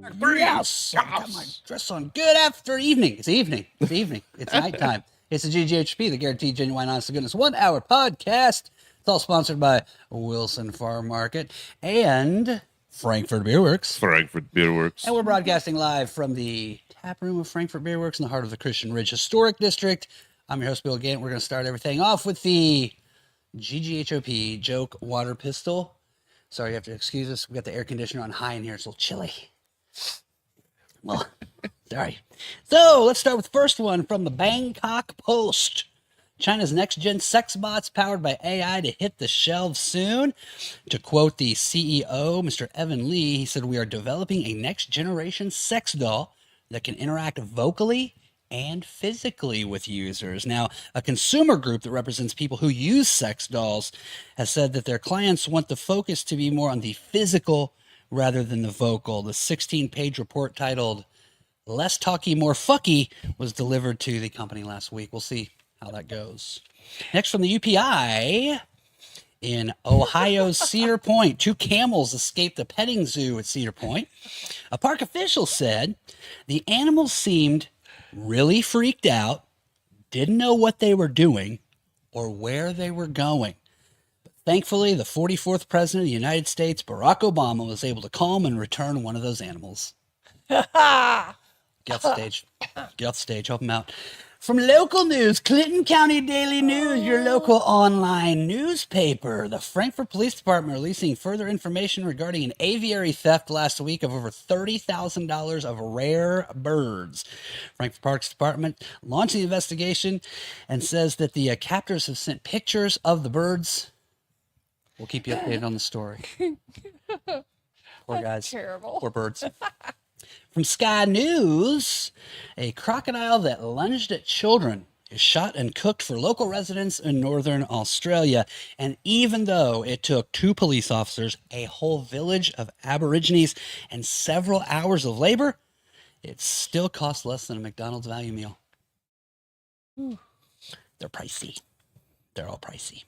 Yes, I got my dress on. Good after evening. It's evening. It's evening. It's nighttime. It's the GGHP, the Guaranteed Genuine Honest to Goodness 1 hour podcast. It's all sponsored by Wilson Farm Market and Frankfurt Beer Works. Frankfurt Beer Works. And we're broadcasting live from the tap room of Frankfurt Beer Works in the heart of the Christian Ridge Historic District. I'm your host, Bill Gant. We're going to start everything off with the GGHOP joke water pistol. Sorry, you have to excuse us. We got the air conditioner on high in here. It's a little chilly. Well, sorry. So let's start with the first one from the Bangkok Post. China's next-gen sex bots powered by AI to hit the shelves soon. To quote the CEO, Mr. Evan Lee, he said, "We are developing a next-generation sex doll that can interact vocally and physically with users." Now, a consumer group that represents people who use sex dolls has said that their clients want the focus to be more on the physical rather than the vocal. The 16-page report titled "Less Talky, More Fucky" was delivered to the company last week. We'll see how that goes. Next from the UPI, in Ohio's Cedar Point, 2 camels escaped the petting zoo at Cedar Point. A park official said the animals seemed really freaked out, didn't know what they were doing or where they were going. But thankfully, the 44th president of the United States, Barack Obama, was able to calm and return one of those animals. Get off the stage. Get off the stage. Help him out. From local news, Clinton County Daily News, your local online newspaper. The Frankfurt Police Department releasing further information regarding an aviary theft last week of over $30,000 of rare birds. Frankfurt Parks Department launched the investigation and says that the captors have sent pictures of the birds. We'll keep you updated on the story. Poor guys. Terrible. Poor birds. From Sky News, a crocodile that lunged at children is shot and cooked for local residents in northern Australia. And even though it took 2 police officers, a whole village of Aborigines, and several hours of labor, it still costs less than a McDonald's value meal. They're pricey. They're all pricey.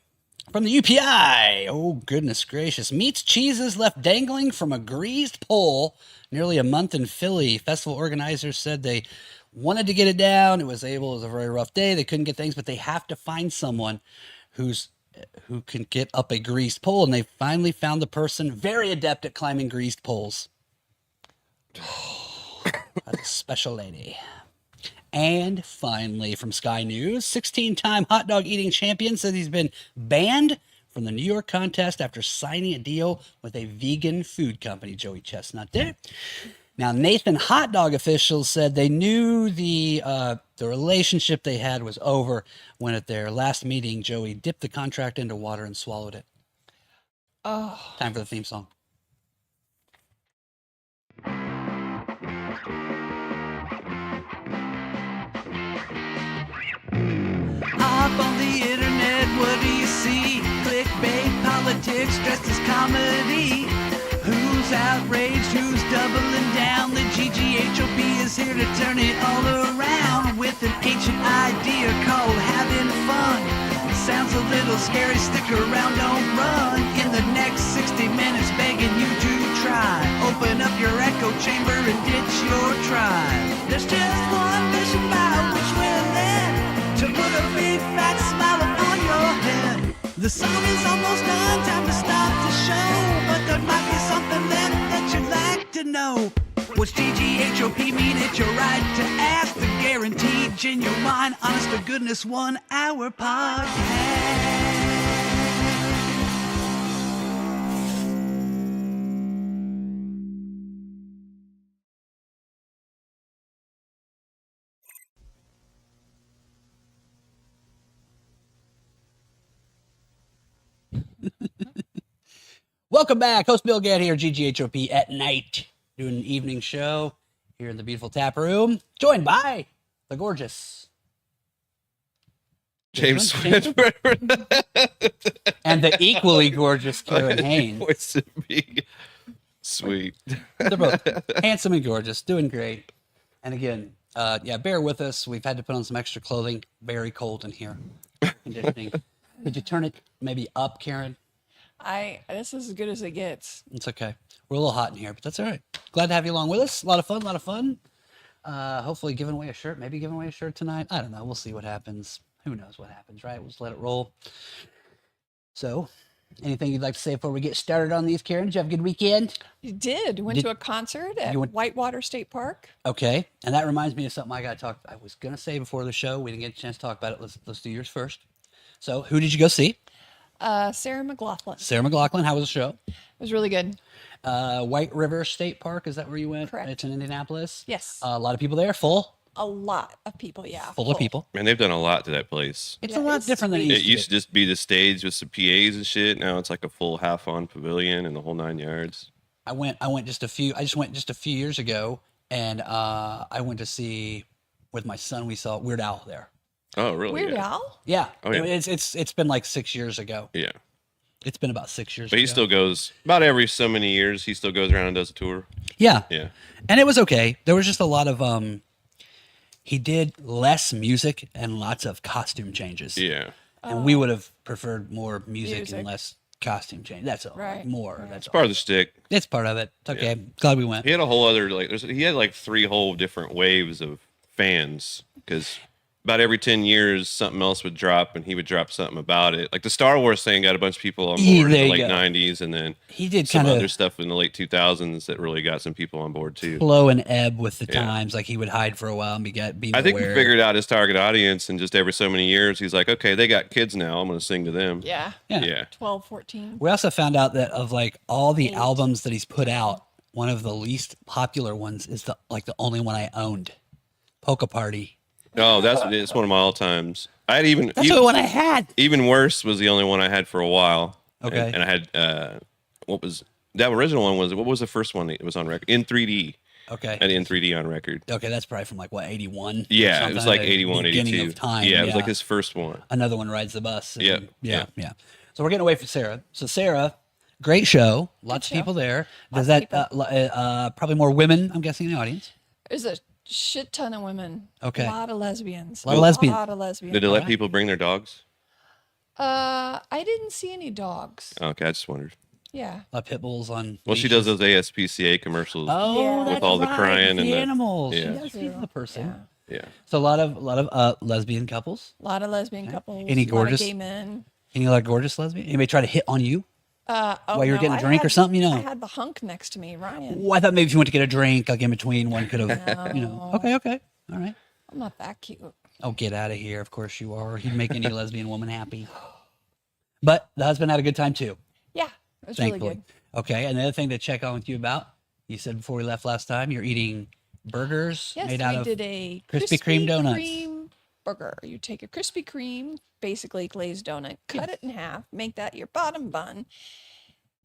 From the UPI, oh goodness gracious, meats cheeses left dangling from a greased pole nearly a month in Philly. Festival organizers said they wanted to get it down. It was a very rough day. They couldn't get things, but they have to find someone who can get up a greased pole. And they finally found the person very adept at climbing greased poles. That's a special lady. And finally, from Sky News, 16-time hot dog eating champion says he's been banned from the New York contest after signing a deal with a vegan food company. Joey Chestnut did. Now, Nathan hot dog officials said they knew the relationship they had was over when at their last meeting, Joey dipped the contract into water and swallowed it. Oh. Time for the theme song. Up on the internet, what do you see? Clickbait, politics dressed as comedy. Who's outraged? Who's doubling down? The GGHOP is here to turn it all around with an ancient idea called having fun. Sounds a little scary, stick around, don't run. In the next 60 minutes, begging you to try. Open up your echo chamber and ditch your tribe. There's just one mission by which we're led, to put a big fat smile upon your head. The song is almost done, time to stop the show. But there might be something left that you'd like to know. What's GGHOP mean? It's your right to ask. The Guaranteed Genuine Honest to Goodness 1 hour podcast. Welcome back. Host Bill Gadd here, GGHOP at night, doing an evening show here in the beautiful tap room, joined by the gorgeous James Swinburne. and the equally gorgeous Karen Haynes. Sweet. They're both handsome and gorgeous, doing great. And again, bear with us. We've had to put on some extra clothing. Very cold in here. Conditioning. Could you turn it maybe up, Karen? This is as good as it gets. It's okay. We're a little hot in here, but that's all right. Glad to have you along with us. A lot of fun, a lot of fun. Hopefully giving away a shirt, maybe giving away a shirt tonight. I don't know. We'll see what happens. Who knows what happens, right? We'll just let it roll. So, anything you'd like to say before we get started on these, Karen? Did you have a good weekend? You did. Went to a concert at Whitewater State Park. Okay. And that reminds me of something I was going to say before the show. We didn't get a chance to talk about it. Let's do yours first. So, who did you go see? Sarah McLachlan. Sarah McLachlan. How was the show? It was really good. White River State Park. Is that where you went? Correct. It's in Indianapolis. Yes. A lot of people there. Full. A lot of people, yeah. Full of people. Man, they've done a lot to that place. It's Yeah, a lot it's different than it It used used to to just be the stage with some PAs and shit. Now it's like a full half-on pavilion and the whole 9 yards. I went just a few years ago, and I went to see with my son. We saw Weird Al there. Oh, really? Weird yeah. Al? Yeah. Oh, yeah. It's been like 6 years ago. Yeah. It's been about 6 years But ago. he still goes about every so many years. He still goes around and does a tour. Yeah. Yeah. And it was okay. There was just a lot of he did less music and lots of costume changes. Yeah. And we would have preferred more music Music. and less costume change. That's all. Right. More. Yeah. That's all. Part of the stick. It's part of it. It's okay. Glad we went. He had a whole other he had like 3 whole different waves of fans because about every 10 years something else would drop and he would drop something about it. Like the Star Wars thing got a bunch of people on Yeah, board in there the you late go. 90s, and then He did some kind other of stuff in the late 2000s that really got some people on board too. flow and ebb with the Yeah. times. Like he would hide for a while and be I think he aware. figured out his target audience, and just every so many years he's like, okay, they got kids now, I'm going to sing to them. Yeah. Yeah. Yeah. 12, 14. We also found out that of like all the 8. albums that he's put out, one of the least popular ones is the only one I owned, Polka Party. Oh, it's one of my all times. I had That's the one I had. even worse was the only one I had for a while. Okay. And I had what was that original one what was the first one that was on record? In 3D. Okay. I had in 3D on record. Okay, that's probably from like what 81. Yeah, it was like 81, beginning 82. of time. Yeah, it was like his first one. Another one rides the bus. and- Yep, Yeah. yeah. So we're getting away from Sarah. So Sarah, great show. Lots show. of people there. Does Lots of that probably more women? I'm guessing in the audience. There's a shit ton of women. Okay. A lot of lesbians. A lot of lesbians. A lot of lesbians. Did they let Alright. people bring their dogs? I didn't see any dogs. Okay, I just wondered. Yeah. A lot of pit bulls on. Well, she does those ASPCA commercials. Oh, Yeah. that's With all the right, crying with and the the- animals. yeah. Yes, she's the person. Yeah. Yeah. So a lot of lesbian couples. A lot of lesbian couples. Any a lot gorgeous- of gay men. Any like gorgeous lesbian? Anybody try to hit on you? Oh, While you were no, getting a I drink or had- something, you know? I had the hunk next to me, Ryan. Well, I thought maybe if you went to get a drink, like in between, one could have, you know. Okay, all right. I'm not that cute. Oh, get out of here! Of course you are. He'd make any lesbian woman happy. But the husband had a good time too, Yeah. It was thankfully. really good. Okay, and the other thing to check on with you about, you said before we left last time, you're eating burgers Yes, made we out of did a Krispy Kreme donuts. Kreme burger. You take a Krispy Kreme, basically glazed donut, cut it in half, make that your bottom bun.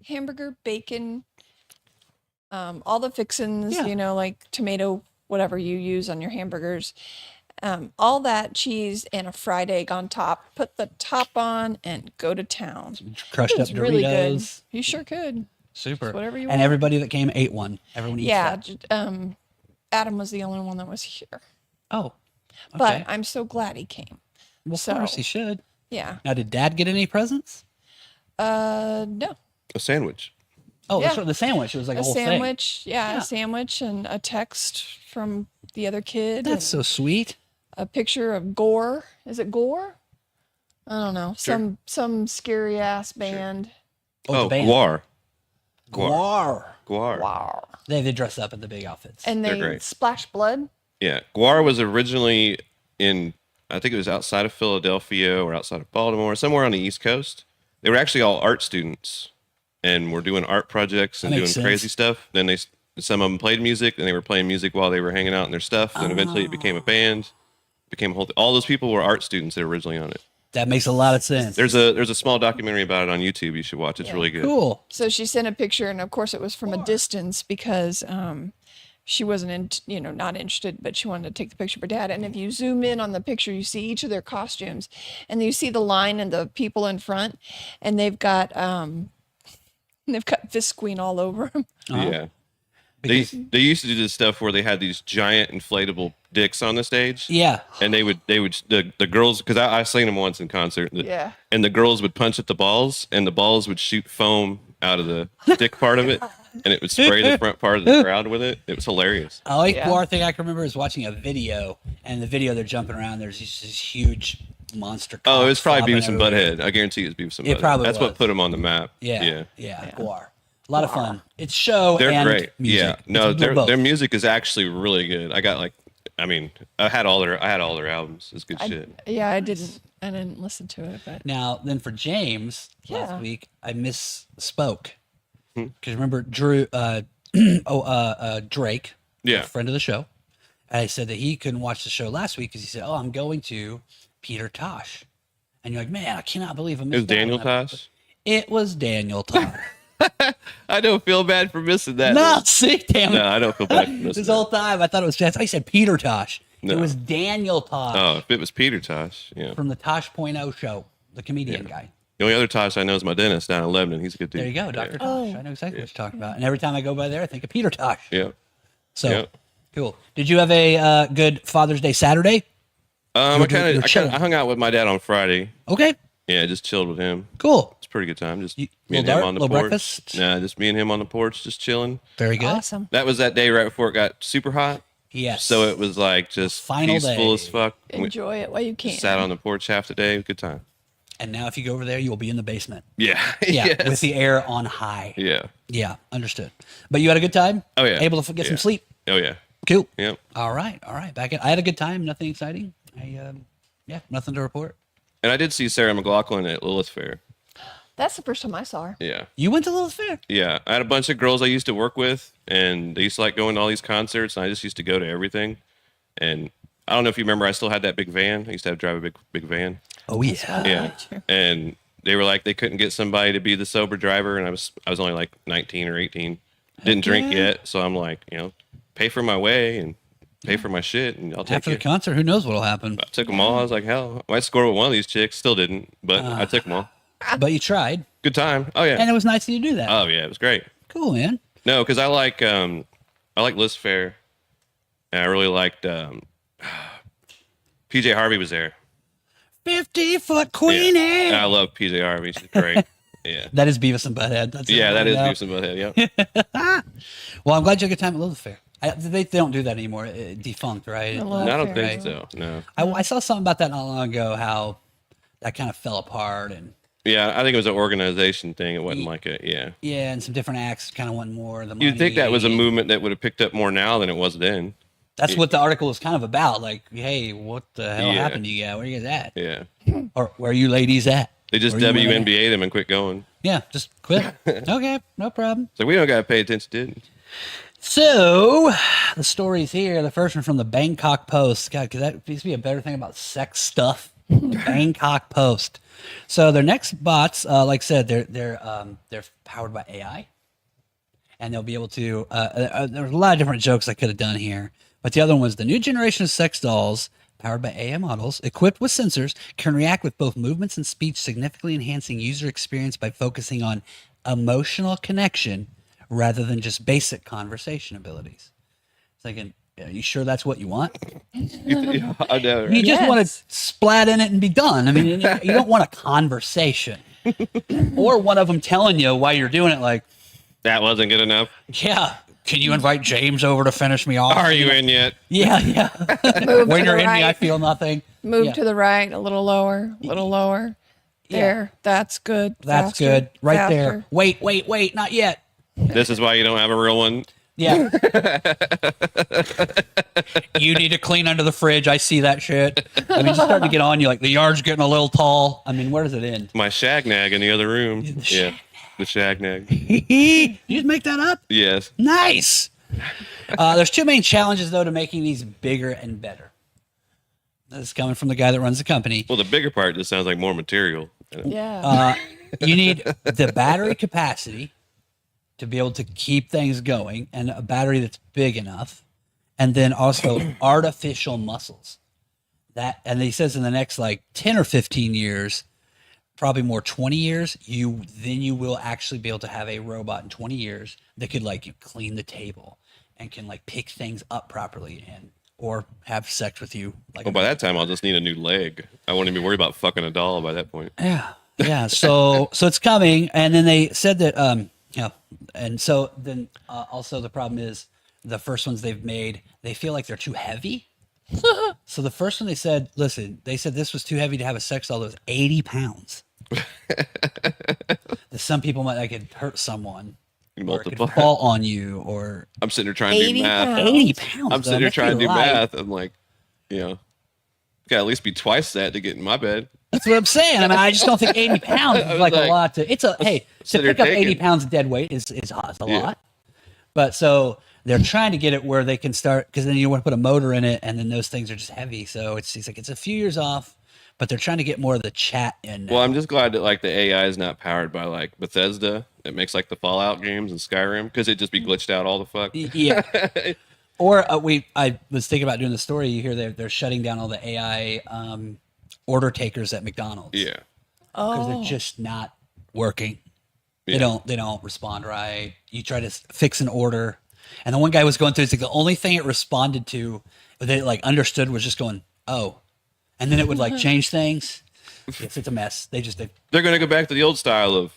Hamburger, bacon, all the fixins, Yeah. you know, like tomato, whatever you use on your hamburgers. All that cheese and a fried egg on top. Put the top on and go to town. crushed It up was really good. Doritos. You sure could. Super. whatever you and want. everybody that came ate one. Everyone eats Yeah. that. Adam was the only one that was here. Oh, okay. But I'm so glad he came. well, of so- course he should. Yeah. Now, did Dad get any presents? No. A sandwich. Oh, Yeah. the sandwich. It was like a A whole sandwich. Yeah, Yeah. a sandwich and a text from the other kid. thing. That's so and sweet. a picture of Gore. Is it Gore? I don't know. Sure. Some scary ass band. Oh, the band. Guar. Guar. Guar. Wow. They dress up in the big outfits. And They're they great. splash blood. Yeah, Guar was originally in, I think it was outside of Philadelphia or outside of Baltimore, somewhere on the East Coast. They were actually all art students and were doing art projects and That doing makes crazy sense. stuff. Then some of them played music, and they were playing music while they were hanging out in their stuff. Then eventually it became a band, became a whole. All those people were art students that were originally on it. That makes a lot of sense. There's a small documentary about it on YouTube. You should watch. It's really good. Cool. So she sent a picture, and of course it was from a distance because she wasn't, not interested, but she wanted to take the picture of her dad. And if you zoom in on the picture, you see each of their costumes, and you see the line and the people in front, and they've got Visqueen all over them. Uh-huh. Yeah, They used to do this stuff where they had these giant inflatable dicks on the stage. Yeah. And they would the girls, because I seen them once in concert. Yeah. And the girls would punch at the balls, and the balls would shoot foam out of the dick part of it, and it would spray the front part of the crowd with it. It was hilarious. The only Yeah. Guar thing I can remember is watching a video, and the video they're jumping around. There's this huge monster. Oh, it was probably flopping Beavis and everywhere. Butthead. I guarantee it was Beavis and It Butthead. probably That's was. what put them on the map. Yeah. Guar. A lot of fun. It's show They're and great. music. Yeah. No, It's both. their music is actually really good. I had all their albums. It's good shit. Yeah, I didn't listen to it, but Now, then for James Yeah. last week, I misspoke. Hmm. Because remember, Drew, Drake, Yeah. a friend of the show, I said that he couldn't watch the show last week because he said, "Oh, I'm going to Peter Tosh," and you're like, "Man, I cannot believe I missed." It was that Daniel one." Tosh. It was Daniel Tosh. I don't feel bad for missing that. No, see, damn it. No, I don't feel bad for missing This that. whole time I thought it was. I said Peter Tosh. No. It was Daniel Tosh Oh, if it was Peter Tosh, yeah. from the Tosh.0 show, the comedian guy. The only other Tosh I know is my dentist down in Lebanon. He's a good dude. There you go, Dr. Yeah. Tosh. I know exactly what you're talking about. And every time I go by there, I think of Peter Tosh. Yeah. So Yeah. cool. Did you have a good Father's Day Saturday? I you're chilling. hung out with my dad on Friday. Okay, Yeah, just chilled with him. cool. It's a pretty good time. Just You- me and little him dart- on the little porch. breakfast? Nah, just me and him on the porch, just chilling. Very good. awesome. That was that day right before it got super hot. Yes. So it was like just Final peaceful day. as fuck. We Enjoy it while you can. sat on the porch half the day. Good time. And now if you go over there, you will be in the basement. Yeah. Yeah, Yes. with the air on high. Yeah. Yeah, understood. But you had a good time? Oh, yeah. Able to get some Yeah. sleep? Oh yeah. Cool. Yep. All right. Back in. I had a good time. Nothing exciting. Yeah, nothing to report. And I did see Sarah McLachlan at Lilith Fair. That's the first time I saw her. Yeah. You went to Little Fair? Yeah. I had a bunch of girls I used to work with, and they used to like going to all these concerts, and I just used to go to everything. And I don't know if you remember, I still had that big van. I used to drive a big van. Oh yeah. Yeah. And they were like, they couldn't get somebody to be the sober driver, and I was only like 19 or 18. Didn't drink yet, so I'm like, pay for my way and pay for my shit, and I'll take After the it. concert, who knows what'll happen? I took them all. I was like, hell, I might score with one of these chicks. Still didn't, but I took them all. But you tried, Good time. Oh yeah. and it was nice of you to do that. Oh yeah, it was great. Cool, man. No, because I like Liz Fair, and I really liked PJ Harvey was there. 50-foot queenie. Yeah. I love PJ Harvey. She's great. Yeah. That is Beavis and Butthead. That's it. Yeah, that is Yeah. Beavis and Butthead. Yep. Well, I'm glad you had a good time at Little Fair. They don't do that anymore. Defunct, right? The I Little don't Fair. think so. No. I saw something about that not long ago. How that kind of fell apart, and Yeah, I think it was an organization thing. It wasn't like yeah. and some different acts kind of want more of the money. You'd think that was a movement that would have picked up more now than it was then. That's what the article was kind of about. Like, hey, what the hell Yeah. happened to you guys? Where you guys at? Yeah. Or where are you ladies at? They just Where you women at? WNBA them and quit going. Yeah, just quit. Okay, no problem. So we don't got to pay attention to it. So, the story's here. The first one from the Bangkok Post. God, could that used to be a better thing about sex stuff? The Bangkok Post. So their next bots, like I said, they're powered by AI, and they'll be able to. There's a lot of different jokes I could have done here, but the other one was the new generation of sex dolls powered by AI models, equipped with sensors, can react with both movements and speech, significantly enhancing user experience by focusing on emotional connection rather than just basic conversation abilities. Thinking, are you sure that's what you want? Yeah, I know. You Right? just want to Yes. splat in it and be done. I mean, you don't want a conversation or one of them telling you why you're doing it. Like, That wasn't good enough. yeah, can you invite James over to finish me off? Are you in yet? Yeah. Move When to you're the in me, I right. feel nothing. Move Yeah. to the right, a little lower, a little lower. There. That's good. That's Faster, good. Right there. faster. Wait, not yet. This is why you don't have a real one. Yeah. You need to clean under the fridge. I see that shit. I mean, just starting to get on you. Like, the yard's getting a little tall. I mean, where does it end? My shag nag in the other room. Yeah. The shag nag. You just make that up? Yes. Nice. There's two main challenges, though, to making these bigger and better. This is coming from the guy that runs the company. Well, the bigger part just sounds like more material. Yeah. You need the battery capacity to be able to keep things going, and a battery that's big enough, and then also artificial muscles. And he says in the next like 10 or 15 years, probably more 20 years, you will actually be able to have a robot in 20 years that could like clean the table, and can like pick things up properly and or have sex with you. Like Well, by that time, I'll just need a new leg. I won't even worry about fucking a doll by that point. yeah. So it's coming, and then they said that and so then also the problem is the first ones they've made, they feel like they're too heavy. So the first one they said, listen, they said this was too heavy to have a sex doll that was 80 pounds. Some people might like it hurt someone. Or it could Multiply. fall on you, or I'm sitting there trying to do 80 math. pounds. 80 pounds. I'm though, sitting there makes me trying to do lie. math. I'm like, gotta at least be twice that to get in my bed. That's what I'm saying. I mean, I just don't think 80 pounds is like a like, lot to. It's a hey to sit there pick up 80 taking. pounds of dead weight is hot. It's a Yeah. lot. But so they're trying to get it where they can start, because then you want to put a motor in it, and then those things are just heavy. So it's like it's a few years off, but they're trying to get more of the chat in. Now. Well, I'm just glad that like the AI is not powered by like Bethesda. It makes like the Fallout games and Skyrim, because it'd just be glitched out all the fuck. Yeah. Or I was thinking about doing the story. You hear they're shutting down all the AI order takers at McDonald's. Yeah. Because Oh, they're just not working. Yeah. They don't respond right. You try to fix an order, and the one guy was going through. It's like the only thing it responded to, they like understood, was just going, "Oh," and then it would like change things. It's a mess. They're gonna go back to the old style of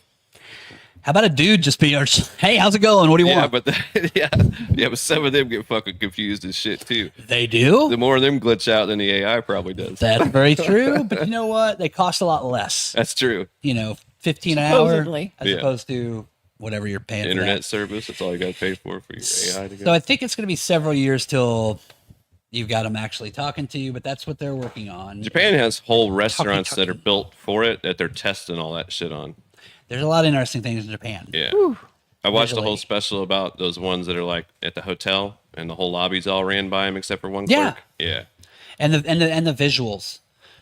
How about a dude just be, "Hey, how's it going? What do you want?" but but some of them get fucking confused as shit too. They do. The more of them glitch out than the AI probably does. That's very true. But you know what? They cost a lot less. That's true. 15 an hour Supposedly. as Yeah. opposed to whatever you're paying. for Internet that. service. That's all you got to pay for your AI to go. So I think it's going to be several years till you've got them actually talking to you, but that's what they're working on. Japan has whole restaurants that are Tucky. built for it that they're testing all that shit on. There's a lot of interesting things in Japan. Yeah. I watched a whole Visually. special about those ones that are like at the hotel and the whole lobby's all ran by them except for one Yeah. clerk. Yeah. And the visuals.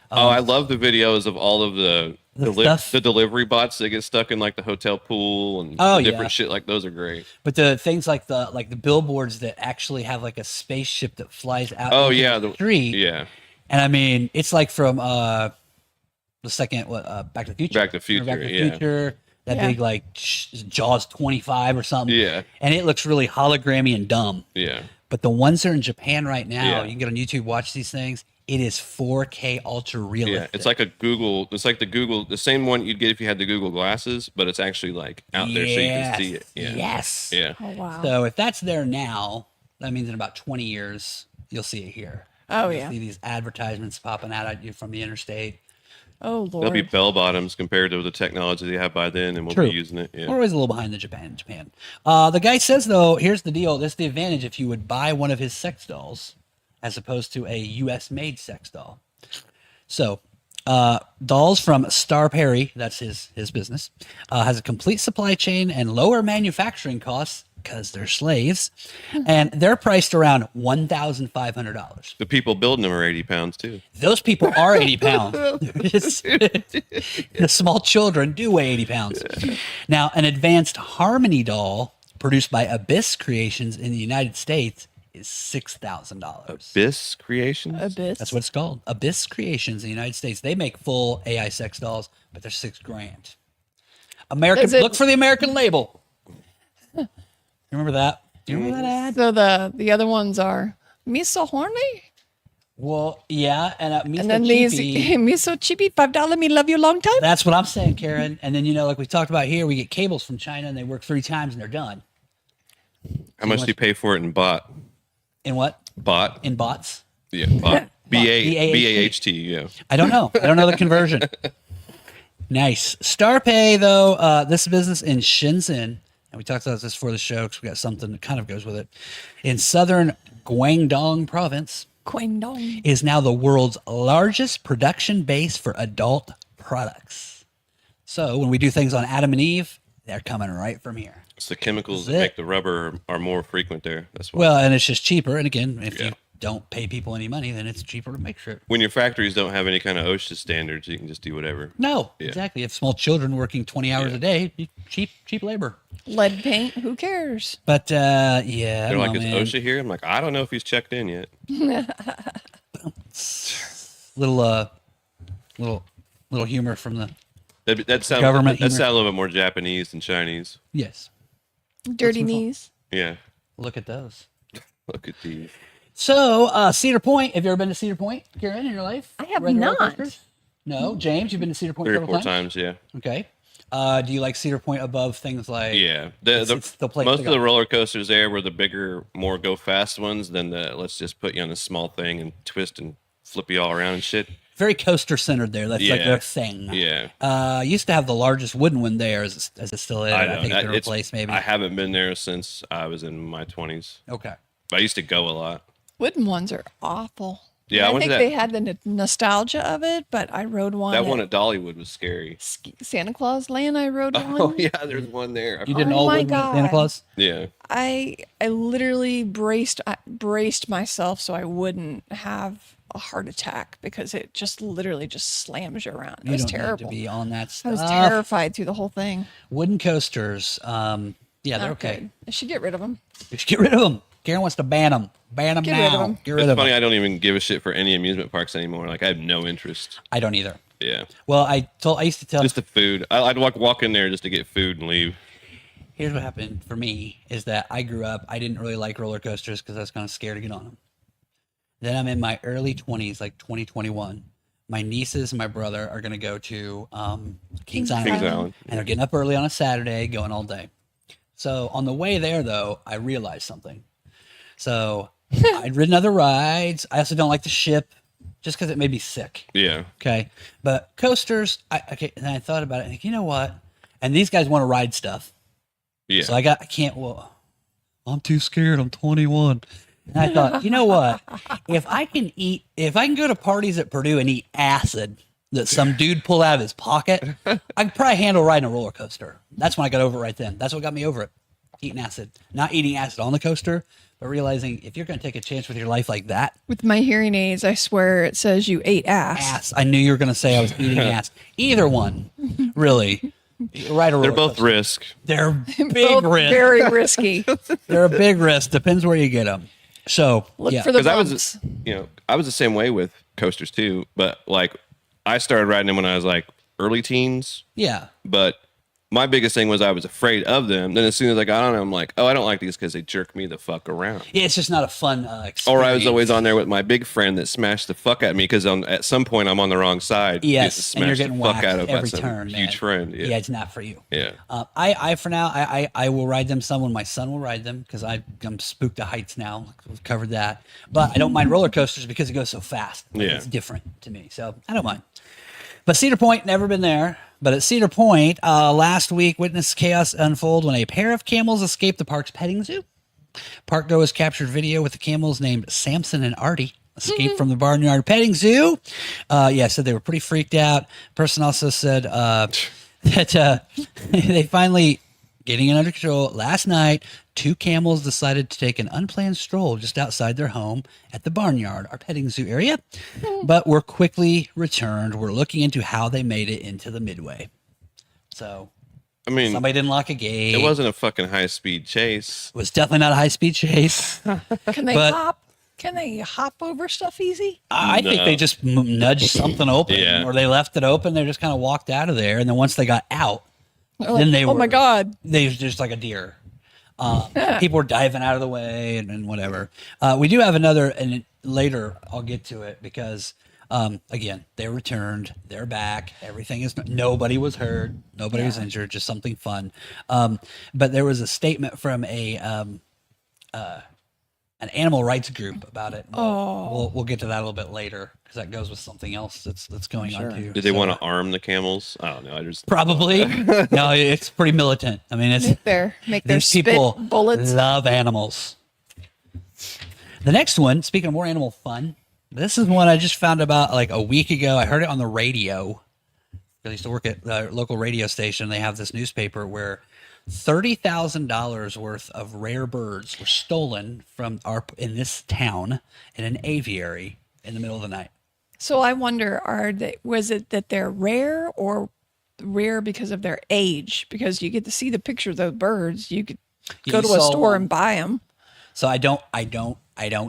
I love the videos of all of the stuff. the delivery bots that get stuck in like the hotel pool and Oh, different yeah. shit like those are great. But the things like the billboards that actually have like a spaceship that flies out Oh into yeah, the street. yeah. And I mean, it's like from the second Back to the Future. Back to the Remember Future, Back to the yeah. Future. That Yeah. big like Jaws 25 or something. Yeah. And it looks really hologrammy and dumb. Yeah. But the ones that are in Japan right now, Yeah. you can get on YouTube, watch these things. It is 4K ultra realistic. Yeah, it's like the same one you'd get if you had the Google glasses, but it's actually like out there so you can see it. Yeah. Yes. Yeah. oh wow. So if that's there now, that means in about 20 years, you'll see it here. Oh, You'll yeah. see these advertisements popping out at you from the interstate. Oh They'll Lord. be bell bottoms compared to the technology they have by then, and we'll True. be using it. We're Yeah. always a little behind the Japan. The guy says, though, here's the deal. This is the advantage if you would buy one of his sex dolls as opposed to a U.S.-made sex doll. So, dolls from Star Perry, that's his business, has a complete supply chain and lower manufacturing costs because they're slaves, and they're priced around $1,500. The people building them are 80 pounds too. Those people are 80 pounds. The small children do weigh 80 pounds. Now, an advanced Harmony doll produced by Abyss Creations in the United States is $6,000. Abyss Creations. Abyss. That's what it's called. Abyss Creations in the United States. They make full AI sex dolls, but they're $6,000. American. Does it- Look for the American label. You remember that? Do you remember that ad? So the other ones are me so horny, Well, yeah, and and then these me so cheapy, $5 me love you long time. That's what I'm saying, Karen. And then, like we talked about here, we get cables from China and they work 3 times and they're done. How much do you pay for it in bot? In what? Bot. In bots? Yeah. Bot. B-A-H-T. B-A-H-T. Yeah. I don't know. I don't know the conversion. Nice. StarPay, though, this business in Shenzhen, and we talked about this before the show because we got something that kind of goes with it, in southern Guangdong province, Guangdong. is now the world's largest production base for adult products. So when we do things on Adam and Eve, they're coming right from here. It's the chemicals That's that it. make the rubber are more frequent there. That's why. Well, and it's just cheaper. And again, if Yeah. you don't pay people any money, then it's cheaper to make sure. When your factories don't have any kind of OSHA standards, you can just do whatever. No, Yeah. exactly. If small children working 20 hours Yeah. a day, cheap labor. Lead paint. Who cares? But yeah, I They're don't like, know, is man. OSHA here? I'm like, I don't know if he's checked in yet. Little humor from the That sounds Government that humor. sounds a little bit more Japanese than Chinese. yes. Dirty What's my fault? knees. Yeah. Look at those. Look at these. So, Cedar Point. Have you ever been to Cedar Point, Karen, in your life? I have Riding roller not. coasters? No. James, you've been to Cedar Point 3 or several 4 times, yeah. Okay. Do you like Cedar Point above things like? Yeah. It's the place Most to of the go. roller coasters there were the bigger, more go fast ones than the let's just put you on a small thing and twist and flip you all around and shit. Very coaster centered there. That's like Yeah. their thing. Yeah. Used to have the largest wooden one there, as it still is. I think it's been replaced maybe. I haven't been there since I was in my 20s. Okay. But I used to go a lot. Wooden ones are awful. Yeah, I I went to think that- they had the nostalgia of it, but I rode one. That one at Dollywood was scary. Santa Claus Land. I rode one. Oh yeah, there's one there. You did an Oh old my wooden Santa God. Claus? Yeah. I literally braced myself so I wouldn't have a heart attack because it just literally just slams you around. It You was don't need terrible. to be on that I stuff. was terrified through the whole thing. Wooden coasters. Yeah, they're Not okay. good. I should get rid of them. Just get rid of them. Karen wants to ban them. Ban them Get now. rid of 'em. Get rid It's of funny. them. I don't even give a shit for any amusement parks anymore. Like I have no interest. I don't either. Yeah. Well, I used to tell. Just the food. I'd walk in there just to get food and leave. Here's what happened for me is that I grew up. I didn't really like roller coasters because I was kind of scared to get on them. Then I'm in my early 20s, like 2021. My nieces and my brother are going to go to Kings Island. Kings Island. And they're getting up early on a Saturday, going all day. So on the way there, though, I realized something. So I'd ridden other rides. I also don't like the ship just because it made me sick. Yeah. Okay. But coasters, and I thought about it. And you know what? And these guys want to ride stuff. Yeah. So I'm too scared. I'm 21. And I thought, you know what? If I can go to parties at Purdue and eat acid that some dude pulled out of his pocket, I could probably handle riding a roller coaster. That's when I got over it right then. That's what got me over it. Eating acid. Not eating acid on the coaster, but realizing if you're going to take a chance with your life like that, With my hearing aids, I swear it says you ate ass. ass. I knew you were going to say I was eating ass. Either one, really. Ride a roller They're both coaster. risk. They're Both big risk. very risky. They're a big risk. Depends where you get them. So Look yeah. for the Because bumps. I was the same way with coasters too. But like, I started riding them when I was like early teens. Yeah. But my biggest thing was I was afraid of them. Then as soon as I got on them, I'm like, oh, I don't like these because they jerk me the fuck around. Yeah, it's just not a fun experience. Or I was always on there with my big friend that smashed the fuck at me because at some point I'm on the wrong side. Yes, and you're getting the fuck whacked out of by every some turn, man. huge friend. Yeah. Yeah. It's not for you. Yeah. I for now, I will ride them some when my son will ride them because I'm spooked to heights now. We've covered that. But I don't mind roller coasters because it goes so fast. Like, Yeah. It's different to me. So I don't mind. But Cedar Point, never been there. But at Cedar Point, last week, witnessed chaos unfold when a pair of camels escaped the park's petting zoo. Park goers captured video with the camels named Samson and Artie escaped from the barnyard petting zoo. So they were pretty freaked out. Person also said that they finally getting it under control. Last night, 2 camels decided to take an unplanned stroll just outside their home at the barnyard, our petting zoo area, but were quickly returned. We're looking into how they made it into the midway. So I mean, somebody didn't lock a gate. it wasn't a fucking high speed chase. It was definitely not a high-speed chase. Can they but- hop? Can they hop over stuff easy? I think they just nudged something open, Yeah. or they left it open. They just kind of walked out of there, and then once they got out, They're then they oh were. my God. They were just like a deer. People were diving out of the way and whatever. We do have another, and later I'll get to it because again, they returned. They're back. Everything is. Nobody was hurt. Nobody was injured. Just something fun. But there was a statement from an animal rights group about it. We'll get to that a little bit later because that goes with something else that's going on too. Did they want to arm the camels? I don't know. I just Probably. No, it's pretty militant. I mean, it's Make their these spit people bullets. love animals. The next one, speaking of more animal fun, this is one I just found about like a week ago. I heard it on the radio. I used to work at the local radio station. They have this newspaper where $30,000 worth of rare birds were stolen from in this town in an aviary in the middle of the night. So I wonder, was it that they're rare or rare because of their age? Because you get to see the picture of those birds. You could Yeah, go you to a saw store one. and buy them. So I don't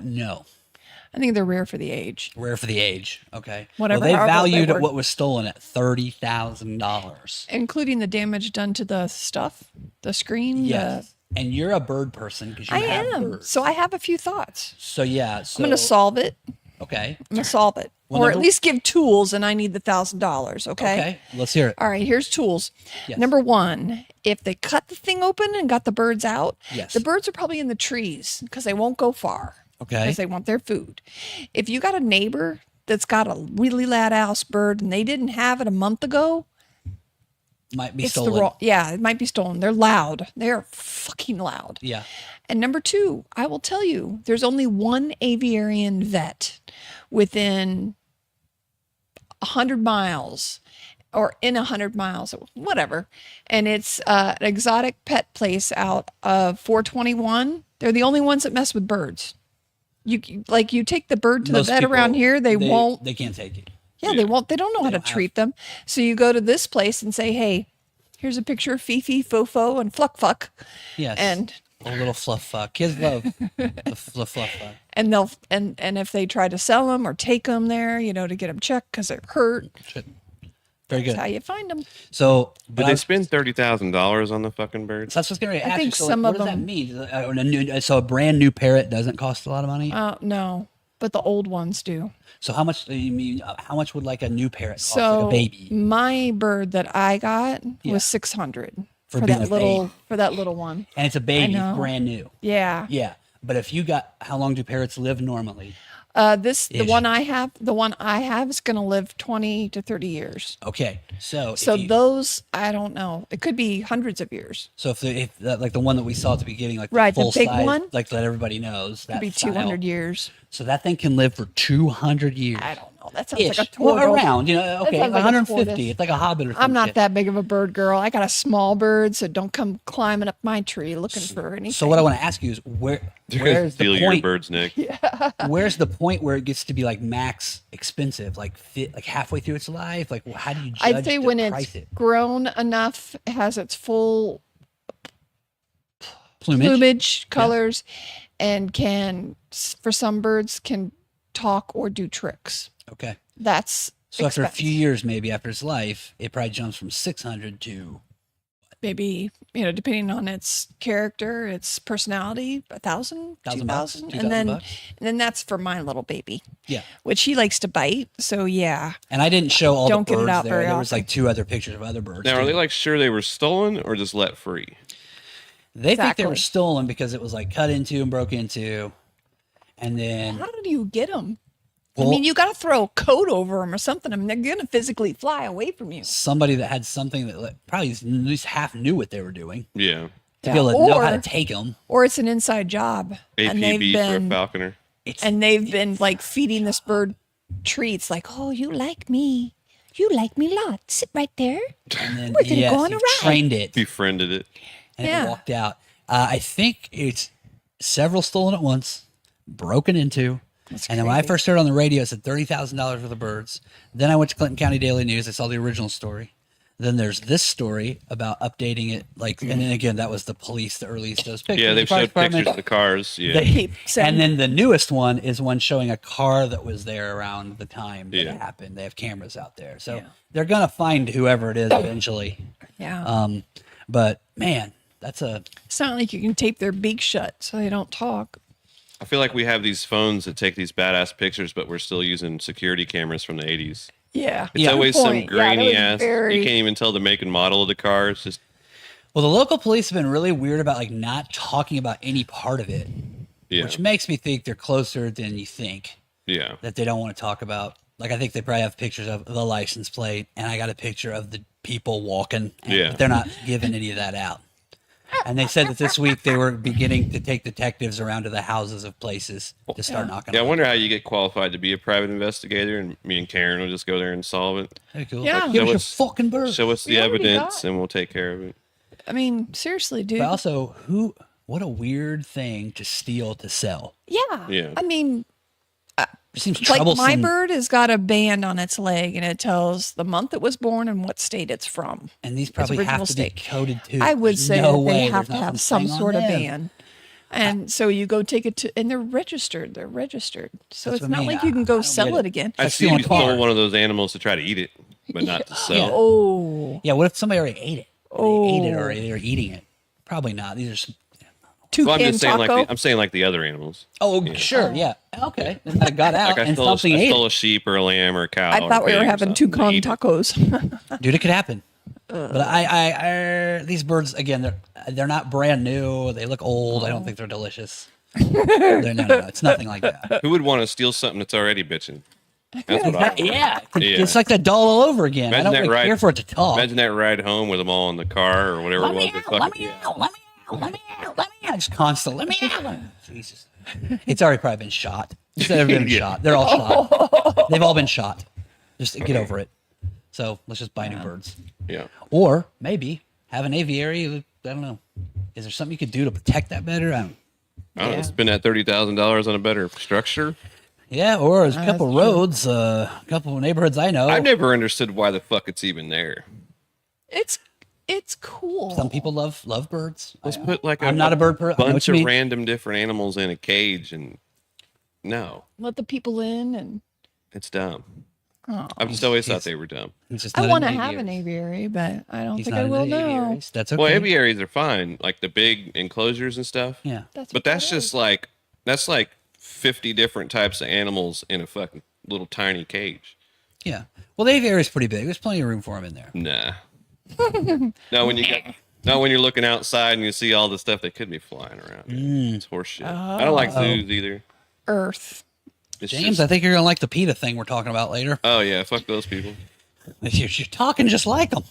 know. I think they're rare for the age. Rare for the age. Okay. Whatever, Well, they however valued they were. what was stolen at $30,000. Including the damage done to the stuff, the screen. Yes. And you're a bird person because you I have am. birds. So I have a few thoughts. So yeah. So I'm going to solve it. Okay. I'm going to solve it. Well, or at number- least give tools, and I need the $1,000. Okay. Okay. Let's hear it. All right, here's tools. Yes. Number one, if they cut the thing open and got the birds out, Yes. the birds are probably in the trees because they won't go far. Okay. Because they want their food. If you got a neighbor that's got a really loud house bird and they didn't have it a month ago, Might be it's stolen. the wrong. Yeah, it might be stolen. They're loud. They're fucking loud. Yeah. And number two, I will tell you, there's only one aviarian vet within 100 miles or in 100 miles, whatever. And it's an exotic pet place out of 421. They're the only ones that mess with birds. You take the bird to Most the vet around people, here, they won't. They can't take it. Yeah, they won't. They don't know how to don't have- treat them. So you go to this place and say, hey, here's a picture of Fifi, Fofo, and Fluck Fuck. Yes. And a little fluff fuck. Kids love the fluff fuck. and they'll and if they try to sell them or take them there, to get them checked because they're hurt, Shit. Very that's good. how you find them. So, Did they spend $30,000 on the fucking birds? That's what's going to ask think you. So, some what of does that them- mean? So a brand new parrot doesn't cost a lot of money. No, but the old ones do. So how much do you mean? How much would like a new parrot cost? So Like a baby. my bird that I got Yeah. was 600 For for being that a baby. little one. And it's a baby, know. brand new. Yeah. Yeah. But if you got, how long do parrots live normally? The Ish. one I have is going to live 20 to 30 years. Okay. So So if you, those, I don't know. It could be hundreds of years. so if like the one that we saw at the beginning, like Right, the the full big size, one? like that everybody knows, Could that be style. 200 years. So that thing can live for 200 years. I don't know. That sounds Ish. like a Well, tortoise. around, okay, sounds like a 150. tortoise. It's like a hobbit or something. I'm not that big of a bird girl. I got a small bird, so don't come climbing up my tree looking for anything. So what I want to ask you is They're gonna where's steal the your point? birds, Nick. Where's the point where it gets to be like max expensive, like halfway through its life? Like how do you judge I'd say to when price it's it? grown enough, has its full Plumage? plumage, colors, and for some birds can talk or do tricks. Okay. That's So after a few expensive. years, maybe after its life, it probably jumps from 600 to Maybe, depending on its character, its personality, 1,000, 1,000 bucks, 2,000. 2,000 And bucks. then that's for my little baby, yeah. which he likes to bite. So yeah. And I didn't show all Don't the get it birds out there. very There was often. like 2 other pictures of other birds. Now, are too. they like sure they were stolen or just let free? They think they were Exactly. stolen because it was like cut into and broke into, and then How do you get them? Well- I mean, you got to throw a coat over them or something. I mean, they're going to physically fly away from you. somebody that had something that probably at least half knew what they were doing Yeah. to be able to know how to Or- take them. Or it's an inside job. And they've APB for a been falconer. like feeding this bird treats like, oh, you like me. You like me a lot. Sit right there. And then We're gonna yes, go on a you've ride. trained it. Befriended it. And Yeah. it walked out. I think it's several stolen at once, broken into. And then when I crazy. first heard on the radio, it said $30,000 worth of birds. Then I went to Clinton County Daily News. I saw the original story. Then there's this story about updating it. And then again, that was the police that released those pictures. Yeah, they've The fire showed pictures department, of the cars. Yeah. they- send- and then the newest one is one showing a car that was there around the time that Yeah. it happened. They have cameras out there. So Yeah. they're going to find whoever it is eventually. Yeah. But man, that's a... It's not like you can tape their beak shut so they don't talk. I feel like we have these phones that take these badass pictures, but we're still using security cameers from the 80s. Yeah. It's Yeah. always Good some point. Yeah, that grainy was ass. very- You can't even tell the make and model of the car. It's just Well, the local police have been really weird about like not talking about any part of it, yeah, which makes me think they're closer than you think, yeah. that they don't want to talk about. Like I think they probably have pictures of the license plate, and I got a picture of the people walking. And Yeah. they're not giving any of that out. And they said that this week they were beginning to take detectives around to the houses of places to start knocking. Yeah, I on wonder how you get qualified to be a private investigator, and me and Karen will just go there and solve it. Hey, cool. Yeah. Give Show us us- your fucking bird. Show us the We already evidence, got- and we'll take care of it. I mean, seriously, dude. But also, what a weird thing to steal to sell. Yeah. Yeah. I mean, It seems like troublesome. my bird has got a band on its leg and it tells the month it was born and what state it's from. And these probably original have to state. be coded too. I would There's say no that way they have there's to have nothing some saying on sort of them. band. And so you go take it to, and they're registered. They're registered. So That's it's what I not mean. like you can I go don't sell get it it. again. I Like see if you stealing a car. stole one of those animals to try to eat it, but not to sell. Oh, Yeah, what if somebody already ate it? They ate it already. They're eating it. Probably not. These are Well, I'm toucan just saying, taco. I'm saying like the other animals. Oh, sure, yeah, okay. It might have got out Like I and stole, something I ate stole it. a sheep or a lamb or a cow. I or thought a we were pig or having something. toucan Ate it. tacos. Dude, it could happen. But these birds again, they're not brand new. They look old. I don't think they're delicious. No, it's nothing like that. Who would want to steal something that's already bitching? That's what I want. Yeah, Yeah. it's like that doll all over again. I Imagine don't that really ride. care for it to talk. Imagine that ride home with them all in the car or whatever it was. Let me out. Just constant. Let me out. Jesus. It's already probably been shot. Instead of been shot. They're all shot. They've all been shot. Just get over it. So let's just buy new birds. Yeah. Or maybe have an aviary. I don't know. Is there something you could do to protect that better? I don't know. Spend that $30,000 on a better structure. Yeah, or there's a couple roads, a couple of neighborhoods I know. I've never understood why the fuck it's even there. It's cool. Some people love birds. Let's put like I'm not a bird person. bunch of random different animals in a cage and no, Let the people in and. it's dumb. Oh. I've just always thought they were dumb. I want to have an aviary, but I don't think I will now. That's okay. Well, aviaries are fine, like the big enclosures and stuff. Yeah. But that's just like 50 different types of animals in a fucking little tiny cage. Yeah. Well, the aviary is pretty big. There's plenty of room for them in there. Nah. Not when you're looking outside and you see all the stuff that could be flying around. It's horseshit. I don't like zoos either. Earth. It's James, just- I think you're going to like the PETA thing we're talking about later. oh yeah, fuck those people. You're talking just like them.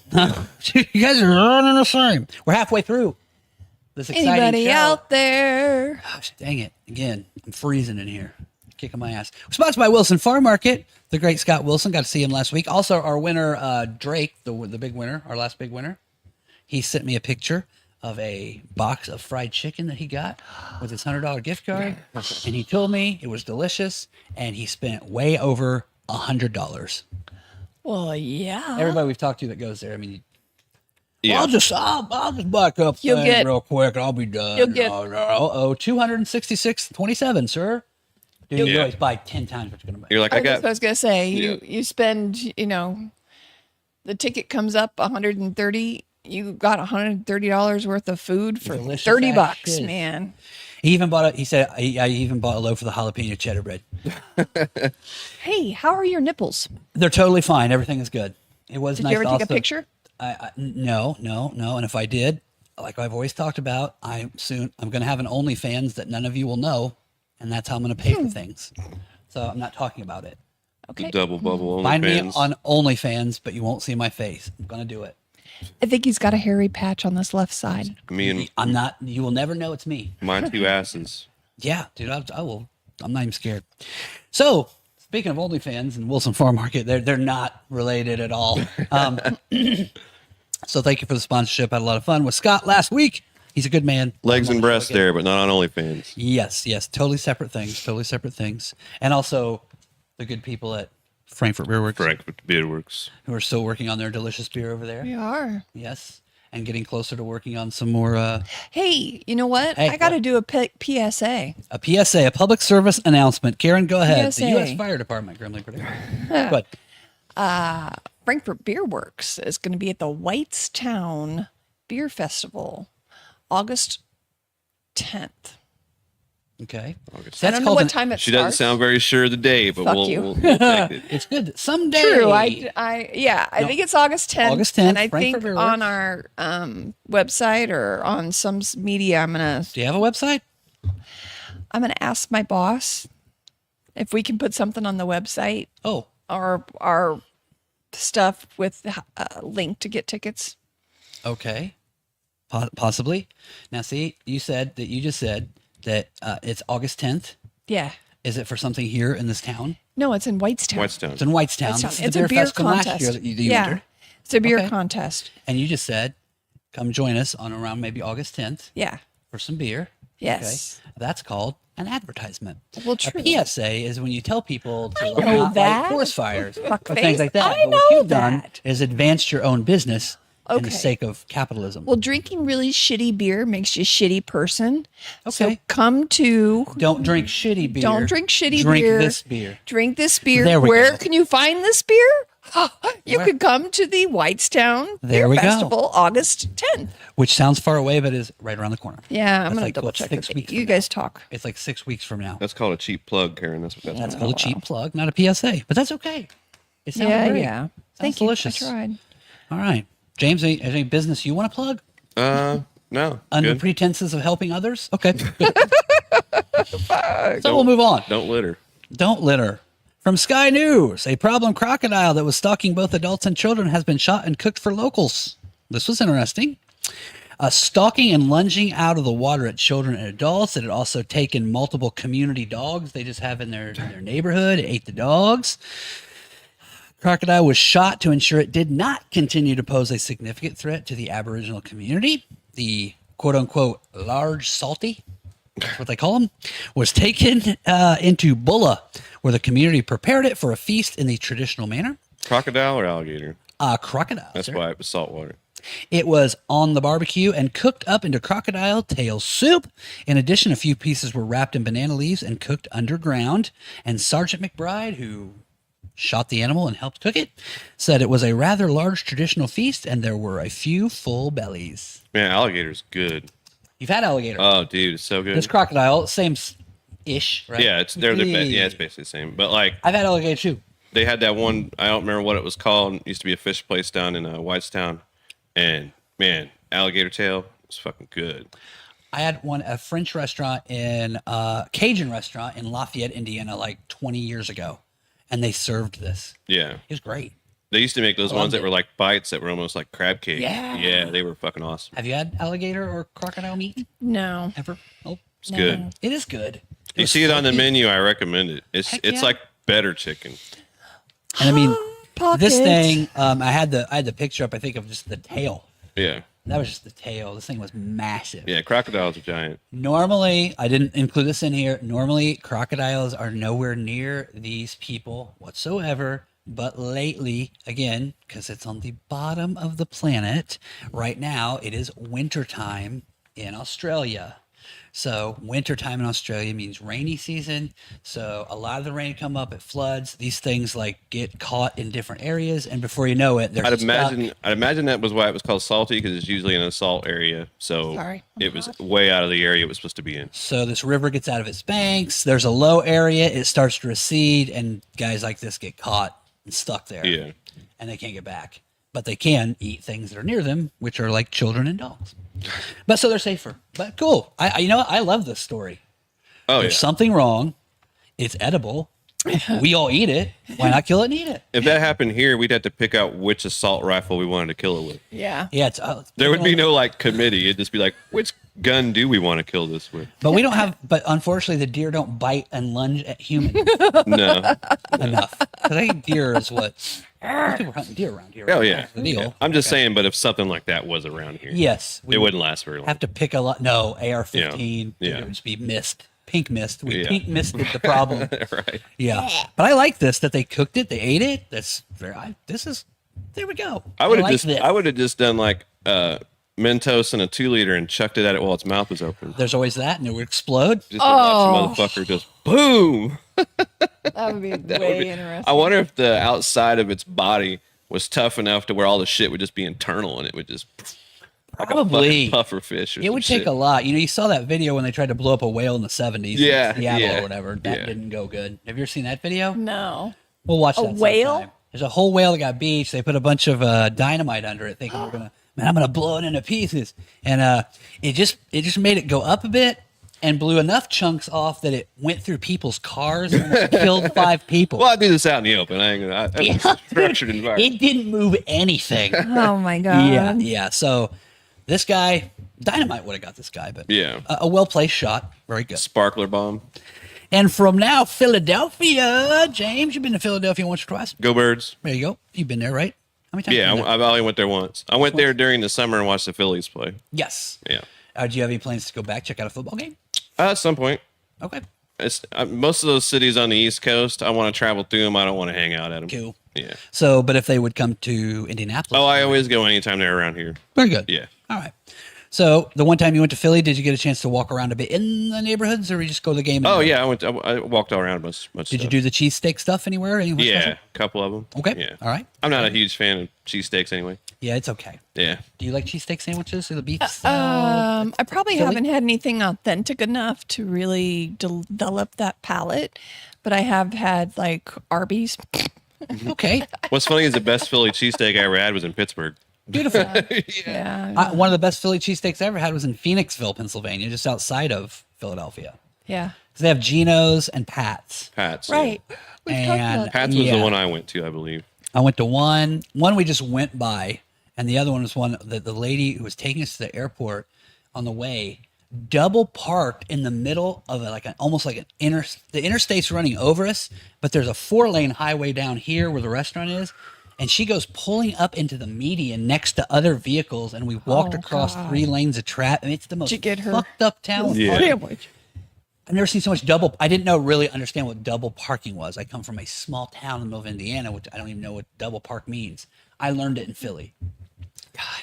You guys are running the same. We're halfway through this exciting Anybody show. out there? Gosh, dang it. Again, I'm freezing in here. Kicking my ass. We're sponsored by Wilson Farm Market. The great Scott Wilson. Got to see him last week. Also, our winner, Drake, the big winner, our last big winner. He sent me a picture of a box of fried chicken that he got with his $100 gift card. And he told me it was delicious. And he spent way over $100. Well, yeah. Everybody we've talked to that goes there, I mean, Yeah. I'll just back up You'll things get- real quick. I'll be done. you'll get- oh, 266.27, sir. Dude, you Yeah. always buy 10 times what you're gonna buy. You're like, I That's what I got was gonna say. Yeah. You spend, the ticket comes up 130. You got $130 worth of food for Delicious $30, ass shit. man. He even bought he said, I even bought a loaf of the jalapeno cheddar bread. Hey, how are your nipples? They're totally fine. Everything is good. It was Did nice you ever to take a also- picture? No. And if I did, like I've always talked about, I'm going to have an OnlyFans that none of you will know. And that's how I'm going to pay for things. So I'm not talking about it. Okay. double bubble Find me OnlyFans. on OnlyFans, but you won't see my face. I'm going to do it. I think he's got a hairy patch on this left side. Me and I'm not, you will never know it's me. my two asses. Yeah, dude, I will. I'm not even scared. So, speaking of OnlyFans and Wilson Farm Market, they're not related at all. So, thank you for the sponsorship. I had a lot of fun with Scott last week. He's a good man. Legs I'm and on the show breasts again. there, but not on OnlyFans. Yes, totally separate things. And also the good people at Frankfurt Beer Works Correct, with the beer works. who are still working on their delicious beer over there. We are. Yes, and getting closer to working on some more. Hey, you know what? Hey, I got to what? do a PSA. A PSA, a public service announcement. Karen, go ahead. PSA. The U.S. Fire Department, Grimley, Purdue. Good. Frankfurt Beer Works is going to be at the Whitestown Beer Festival, August 10th. Okay. August. I don't know what time it She starts. doesn't sound very sure of the day, but Fuck we'll, you. we'll take it. It's good. Someday. True. I think it's August 10th. August 10th, And I Frankfurt think Beer on Works. our website or on some media, I'm gonna Do you have a website? ask my boss if we can put something on the website Oh, or our stuff with a link to get tickets. okay. Possibly. Now, see, you just said that it's August 10th. Yeah. Is it for something here in this town? No, it's in Whitestown. Whitestown. It's in Whitestown. Whitestown. This is It's the a beer fest from last contest. year that you yeah. entered. It's a beer Okay. contest. And you just said, come join us on around maybe August 10th Yeah. for some beer. Yes. Okay. That's called an advertisement. Well, true. A PSA is when you tell people to know not that. light forest fires or Fuckface. things like that. I But what know you've done that. is advanced your own business in the Okay. sake of capitalism. Well, drinking really shitty beer makes you a shitty person. So Okay. come to Don't drink shitty beer. Don't drink shitty Drink beer. this beer. Drink this beer. There we Where go. can you find this beer? You Where? could come to the Whitestown There Beer we go. Festival August 10th. Which sounds far away, but is right around the corner. Yeah, I'm That's gonna like, double what, check 6 it. weeks You from guys talk. It's like 6 weeks from now. That's called a cheap plug, Karen. That's what that's That's called. called a cheap plug, not a PSA, but that's okay. It sounds Yeah, great. yeah. Sounds Thank delicious. you. I tried. All right, James, any business you want to plug No. under Good. pretenses of helping others? Okay. So we'll move on. Don't litter. Don't litter. From Sky News, a problem crocodile that was stalking both adults and children has been shot and cooked for locals. This was interesting. Stalking and lunging out of the water at children and adults. It had also taken multiple community dogs they just have in their neighborhood. It ate the dogs. Crocodile was shot to ensure it did not continue to pose a significant threat to the Aboriginal community. The quote-unquote large salty, that's what they call them, was taken into Bulla, where the community prepared it for a feast in the traditional manner. Crocodile or alligator? Crocodile. That's sir. why it was saltwater. It was on the barbecue and cooked up into crocodile tail soup. In addition, a few pieces were wrapped in banana leaves and cooked underground. And Sergeant McBride, who shot the animal and helped cook it, said it was a rather large traditional feast and there were a few full bellies. Man, alligator's good. You've had alligator. Oh, dude, it's so good. This crocodile, same-ish, right? Yeah, it's basically the same. But like I've had alligator too. they had that one. I don't remember what it was called. It used to be a fish place down in Whitestown, and man, alligator tail was fucking good. I had a French restaurant in Cajun restaurant in Lafayette, Indiana, like 20 years ago, and they served this. Yeah, It was great. they used to make those I ones loved that it. were like bites that were almost like crab cake. Yeah. yeah, they were fucking awesome. Have you had alligator or crocodile meat No. ever? Oh, It's good. it is good. If you was see it on the flaky. menu, I recommend it. It's Heck it's yeah. like better chicken. And I mean, Pockets. this thing, I had the picture up. I think of just the tail. Yeah, That was just the tail. This thing was massive. yeah. Crocodiles are giant. Normally, I didn't include this in here. Normally, crocodiles are nowhere near these people whatsoever. But lately, again, because it's on the bottom of the planet, right now it is wintertime in Australia. So wintertime in Australia means rainy season. So a lot of the rain come up, it floods. These things like get caught in different areas, and before you know it, they're I'd stuck. imagine that was why it was called salty because it's usually in a salt area. So Sorry. it was way out of the area it was supposed to be in. So this river gets out of its banks. There's a low area. It starts to recede, and guys like this get caught and stuck there. Yeah. And they can't get back. But they can eat things that are near them, which are like children and dogs. But so they're safer. But cool. I love this story. Oh There's yeah. something wrong. It's edible. We all eat it. Why not kill it and eat it? If that happened here, we'd have to pick out which assault rifle we wanted to kill it with. Yeah. Yeah, it's There would be no like committee. It'd just be like, which gun do we want to kill this with? But we don't have. But unfortunately, the deer don't bite and lunge at humans No. enough. Because I think deer is what most people are hunting deer around here. Oh right? yeah. That's the deal. I'm just saying, but if something like that was around here, Yes, we it wouldn't last very long. have to pick a lot. No, AR-15. Yeah. It would just be mist, pink mist. We Yeah. pink misted the problem. Right. Yeah, but I like this that they cooked it, they ate it. That's very. There we go. I would have like just this. I would have just done like Mentos in a 2-liter and chucked it at it while its mouth was open. There's always that, and it would explode. Just to watch the motherfucker just boom. That would be That way would be- interesting. I wonder if the outside of its body was tough enough to where all the shit would just be internal and it would just like a Probably. fucking puffer fish. Or It would take a lot. You saw that video when they tried to blow up a whale in the 70s. Yeah, Seattle yeah, or whatever. That yeah. didn't go good. Have you ever seen that video? No. We'll watch A that whale? sometime. There's a whole whale that got beached. They put a bunch of dynamite under it, thinking I'm gonna blow it into pieces. And it just made it go up a bit and blew enough chunks off that it went through people's cars and killed 5 people. Well, I do this out in the open. I ain't gonna. That's a structured environment. It didn't move anything. Oh my god. Yeah. So this guy, dynamite would have got this guy, but Yeah. a well placed shot, very good. Sparkler bomb. And from now, Philadelphia, James, you've been to Philadelphia once or twice. Go Birds. There you go. You've been there, right? How many times? Yeah, have you been there? I only went there once. I went there during the summer and watched the Phillies play. Yes. Yeah. Do you have any plans to go back, check out a football game? At some point. Okay. It's most of those cities on the East Coast. I want to travel through them. I don't want to hang out at them. Cool. Yeah. So, but if they would come to Indianapolis. Oh, I always go anytime they're around here. Very good. Yeah. All right. So the one time you went to Philly, did you get a chance to walk around a bit in the neighborhoods, or we just go to the game? Oh yeah, I walked all around much. Did you do the cheesesteak stuff anywhere? Anywhere Yeah, special? a couple of them. Okay. Yeah. All right. I'm not a huge fan of cheesesteaks anyway. Yeah, it's okay. Yeah. Do you like cheesesteak sandwiches or the beef? I probably Philly? haven't had anything authentic enough to really develop that palate, but I have had like Arby's. Okay. What's funny is the best Philly cheesesteak I ever had was in Pittsburgh. Beautiful. Yeah. One of the best Philly cheesesteaks I ever had was in Phoenixville, Pennsylvania, just outside of Philadelphia. Yeah. So they have Geno's and Pat's. Pat's. yeah. Right. We've talked And about that. Pat's was Yeah. the one I went to, I believe. I went to one we just went by, and the other one was one that the lady who was taking us to the airport on the way double parked in the middle of almost like the interstate's running over us, but there's a 4-lane highway down here where the restaurant is, and she goes pulling up into the median next to other vehicles, and we walked across 3 lanes of traffic. I mean, it's the most Did you get her fucked up town. Yeah. sandwich? I've never seen so much double. I didn't really understand what double parking was. I come from a small town in the middle of Indiana, which I don't even know what double park means. I learned it in Philly.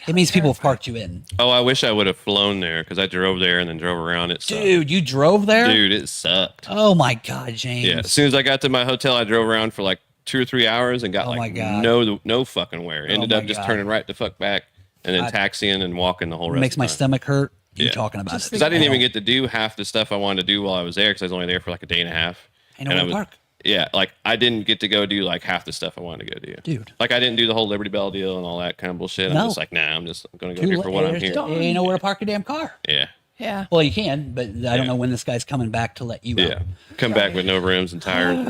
It means people have parked you in. Oh, I wish I would have flown there because I drove there and then drove around. It sucked. Dude, you drove there? Dude, it sucked. Oh my God, James. Yeah. As soon as I got to my hotel, I drove around for like 2 or 3 hours and got Oh my like God. no fucking where. Ended my up just God. turning right the fuck back and then taxiing and walking the whole rest. Makes of my the time. stomach hurt. You Yeah. talking about Because it. I didn't even get to do half the stuff I wanted to do while I was there because I was only there for like a day and a half. Ain't nowhere to park. Yeah, like I didn't get to go do like half the stuff I wanted to go do. Dude. Like I didn't do the whole Liberty Bell deal and all that kind of bullshit. No. I'm just like, nah, I'm going to go here for what I'm here. Ain't nowhere to park your damn car. Yeah. Yeah. Well, you can, but I don't Yeah. know when this guy's coming back to let you Yeah. out. Come back with no rims and tires,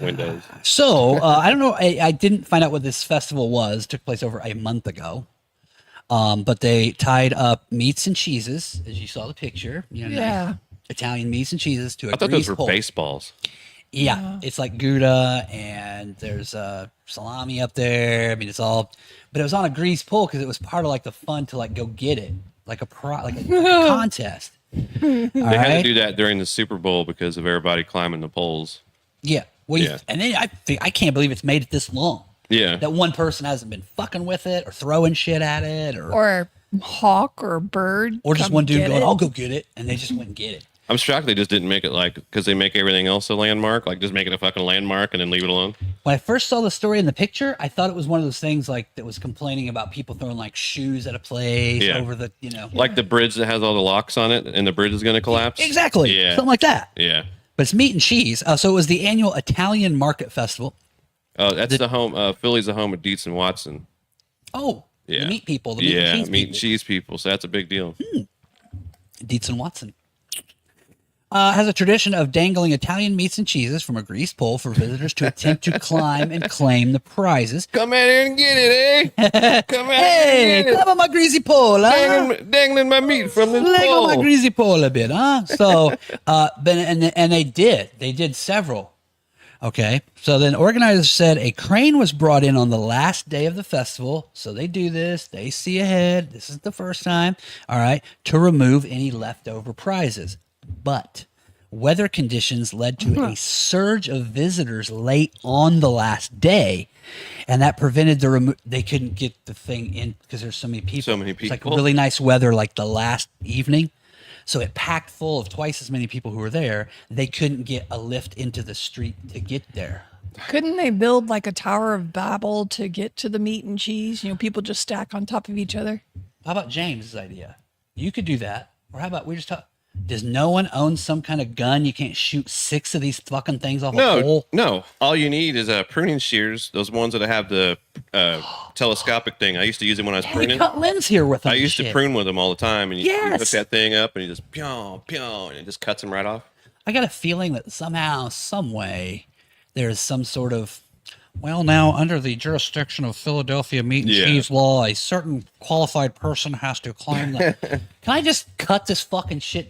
windows. So I don't know. I didn't find out what this festival was. It took place over a month ago. But they tied up meats and cheeses, as you saw the picture. You know, Yeah. nice Italian meats and cheeses to a I thought grease those were pole. baseballs. Yeah, it's like Gouda, and there's salami up there. I mean, it's all, but it was on a grease pole because it was part of like the fun to like go get it, like a contest. They had to do that during the Super Bowl because of everybody climbing the poles. Yeah. Well, Yeah. and then I can't believe it's made it this long. Yeah. That one person hasn't been fucking with it or throwing shit at it Or hawk or bird. or just come one dude get going, it. I'll go get it, and they just went and get it. I'm shocked they just didn't make it like, because they make everything else a landmark, like just make it a fucking landmark and then leave it alone. When I first saw the story in the picture, I thought it was one of those things like that was complaining about people throwing like shoes at a place Yeah. over the, you know. Like the bridge that has all the locks on it and the bridge is going to collapse. Exactly. Yeah. Something like that. Yeah. But it's meat and cheese. So it was the annual Italian Market Festival. Oh, that's the home. Philly's the home of Dietz and Watson. Oh, Yeah. the meat people. The meat Yeah, and cheese meat people. and cheese people. So that's a big deal. Dietz and Watson. Has a tradition of dangling Italian meats and cheeses from a grease pole for visitors to attempt to climb and claim the prizes. Come out here and get it, eh? Come out Hey, here and get climb on my greasy pole, huh? it. Dangling my meat from this Leg on my pole. greasy pole a bit, huh? So, and they did several. Okay, so then organizers said a crane was brought in on the last day of the festival. So they do this, they see ahead. This is the first time, all right, to remove any leftover prizes. But weather conditions led to a surge of visitors late on the last day, and that prevented they couldn't get the thing in because there's so many people. So many It's like people. really nice weather like the last evening. So it packed full of twice as many people who were there. They couldn't get a lift into the street to get there. Couldn't they build like a Tower of Babel to get to the meat and cheese? You know, people just stack on top of each other. How about James's idea? You could do that. Or how about we just talk? Does no one own some kind of gun? You can't shoot 6 of these fucking things off a No, pole? no. All you need is pruning shears. Those ones that have the telescopic thing. I used to use them when I was They pruning. cut limbs here with them. I and used to shit. prune with them all the time, and you hook Yes. that thing up, and you just pew pew, and it just cuts them right off. I got a feeling that somehow, some way, there is some sort of, well, now under the jurisdiction of Philadelphia meat and Yeah. cheese law, a certain qualified person has to claim that. Can I just cut this fucking shit?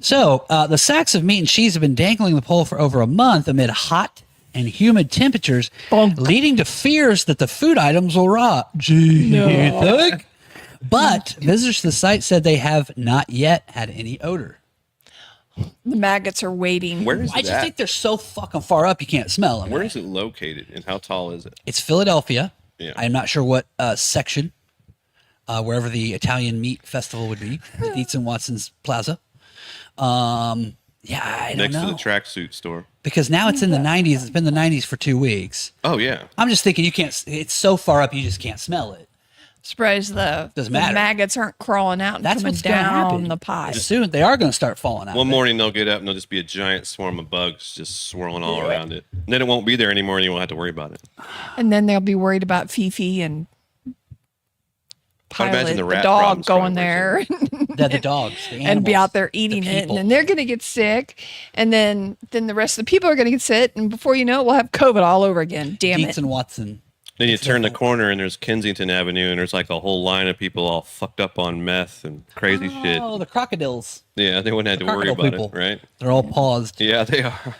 So the sacks of meat and cheese have been dangling the pole for over a month amid hot and humid temperatures, leading to fears that the food items will rot. Gee, you think? But visitors to the site said they have not yet had any odor. The maggots are waiting. Where is I just that? think they're so fucking far up you can't smell them. Where is it located, and how tall is it? It's Philadelphia. Yeah. I'm not sure what section. wherever the Italian meat festival would be, the Dietz and Watson's Plaza. Yeah, I don't Next know. to the tracksuit store. Because now it's in the 90s. It's been the 90s for 2 weeks. Oh yeah. I'm just thinking you can't. It's so far up you just can't smell it. Surprised the Doesn't matter. maggots aren't crawling out and That's coming what's going to happen. down the pie. Soon they are going to start falling out. One morning they'll get up and there'll just be a giant swarm of bugs just swirling all around it. And then it won't be there anymore and you won't have to worry about it. And then they'll be worried about Fifi and I imagine Pilot, the the rat dog problem's going probably there They're the dogs, the animals, and be out there the eating it. And people. then they're going to get sick. And then the rest of the people are going to get sick. And before you know it, we'll have COVID all over again. Damn Dietz it. and Watson. Then you turn the corner and there's Kensington Avenue and there's like a whole line of people all fucked up on meth and crazy shit. Oh, the crocodiles. Yeah, they wouldn't have to worry crocodile about people. it, right? They're all paused. Yeah, they are.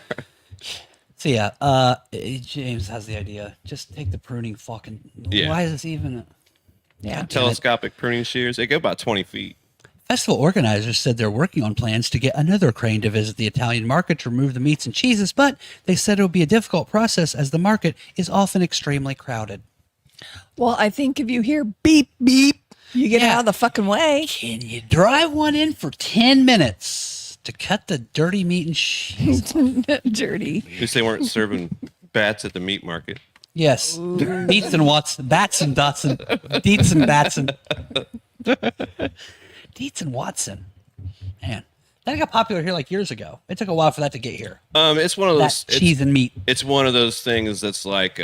So yeah, James has the idea. Just take the pruning fucking. Yeah. Why is this even? Yeah. Telescopic pruning shears, they go about 20 feet. Festival organizers said they're working on plans to get another crane to visit the Italian market to remove the meats and cheeses, but they said it would be a difficult process as the market is often extremely crowded. Well, I think if you hear beep, beep, you get Yeah. out of the fucking way. Can you drive one in for 10 minutes to cut the dirty meat and cheese? Dirty. At least they weren't serving bats at the meat market. Yes. Dietz and Watson. Bats and Dotson. Dietz and Batson. Dietz and Watson. Man. That got popular here like years ago. It took a while for that to get here. It's one of That those cheese and meat. It's one of those things that's like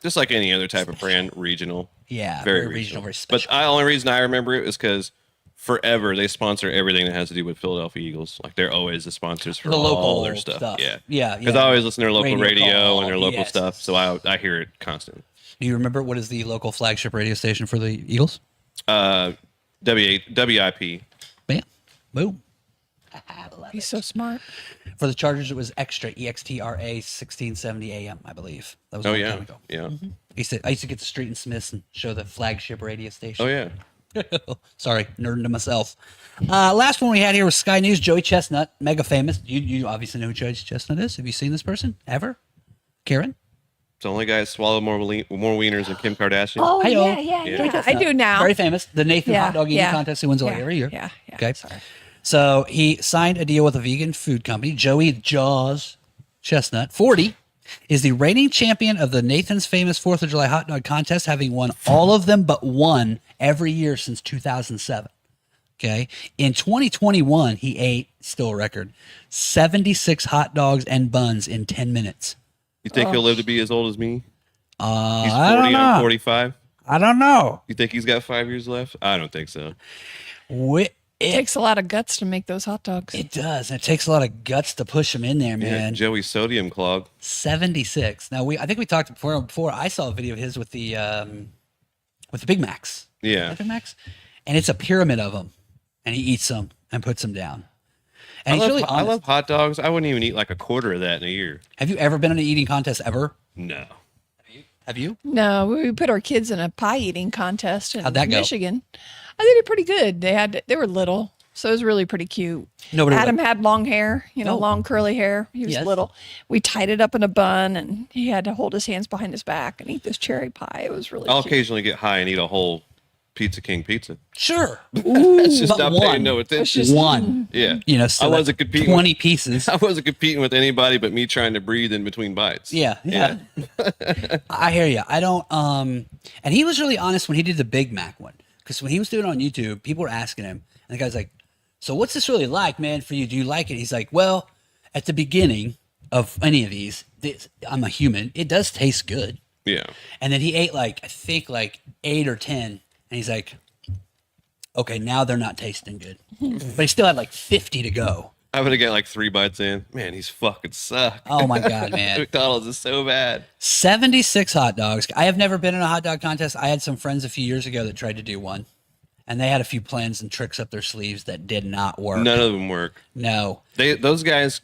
just like any other type of brand, regional. Yeah. Very Very regional. very But special. the only reason I remember it is because forever they sponsor everything that has to do with Philadelphia Eagles. Like they're always the sponsors for The local all their stuff. stuff. Yeah, Yeah, Because yeah. I always listen to their local radio call. and their local Yes. stuff, so I hear it constantly. Do you remember what is the local flagship radio station for the Eagles? WIP. Bam. Boom. He's so smart. For the Chargers, it was Extra, EXTRA 1670 AM, I believe. That was a Oh long yeah, time ago. yeah. I used to get to Street and Smiths and show the flagship radio station. Oh yeah. Sorry, nerding to myself. Last one we had here was Sky News. Joey Chestnut, mega famous. You obviously know who Joey Chestnut is. Have you seen this person ever? Karen? It's the only guy that swallowed more wieners than Kim Kardashian. Oh, Hi-yo. yeah. Joey I Chestnut, do now. Very famous. The Nathan Yeah, Hot Dog Eating yeah, Contest. He wins it yeah, every year. yeah. Okay. Sorry. So he signed a deal with a vegan food company. Joey Jaws Chestnut, 40, is the reigning champion of the Nathan's famous 4th of July hot dog contest, having won all of them but one every year since 2007. Okay. In 2021, he ate, still a record, 76 hot dogs and buns in 10 minutes. You think he'll live to be as old as me? He's 40, I don't know. I'm 45. I don't know. You think he's got 5 years left? I don't think so. It takes a lot of guts to make those hot dogs. It does. And it takes a lot of guts to push him in there, Yeah, man. Joey sodium clog. 76. Now I think we talked before. I saw a video of his with the Big Macs. Yeah. Big Macs, and it's a pyramid of them, and he eats them and puts them down. And I he's love, really I honest. love hot dogs. I wouldn't even eat like a quarter of that in a year. Have you ever been in an eating contest ever? No. Have you? No, we put our kids in a pie eating contest in How'd that go? Michigan. I did it pretty good. They were little, so it was really pretty cute. Nobody Adam had long hair, Oh. long curly hair. He was Yes. little. We tied it up in a bun, and he had to hold his hands behind his back and eat this cherry pie. It was really I'll cute. occasionally get high and eat a whole Pizza King pizza. Sure. That's just but not one. paying no attention. just- One. Yeah. You know, so I wasn't that's competing. 20 pieces. I wasn't competing with anybody but me trying to breathe in between bites. Yeah. I hear you. I don't. And he was really honest when he did the Big Mac one, because when he was doing it on YouTube, people were asking him, and the guy's like, "So what's this really like, man, for you? Do you like it?" He's like, "Well, at the beginning of any of these, I'm a human. It does taste good." Yeah. And then he ate I think 8 or 10, and he's like, "Okay, now they're not tasting good." But he still had 50 to go. I would have got like 3 bites in. Man, he's fucking suck. Oh my God, man. McDonald's is so bad. 76 hot dogs. I have never been in a hot dog contest. I had some friends a few years ago that tried to do one, and they had a few plans and tricks up their sleeves that did not work. None of them work. No. Those guys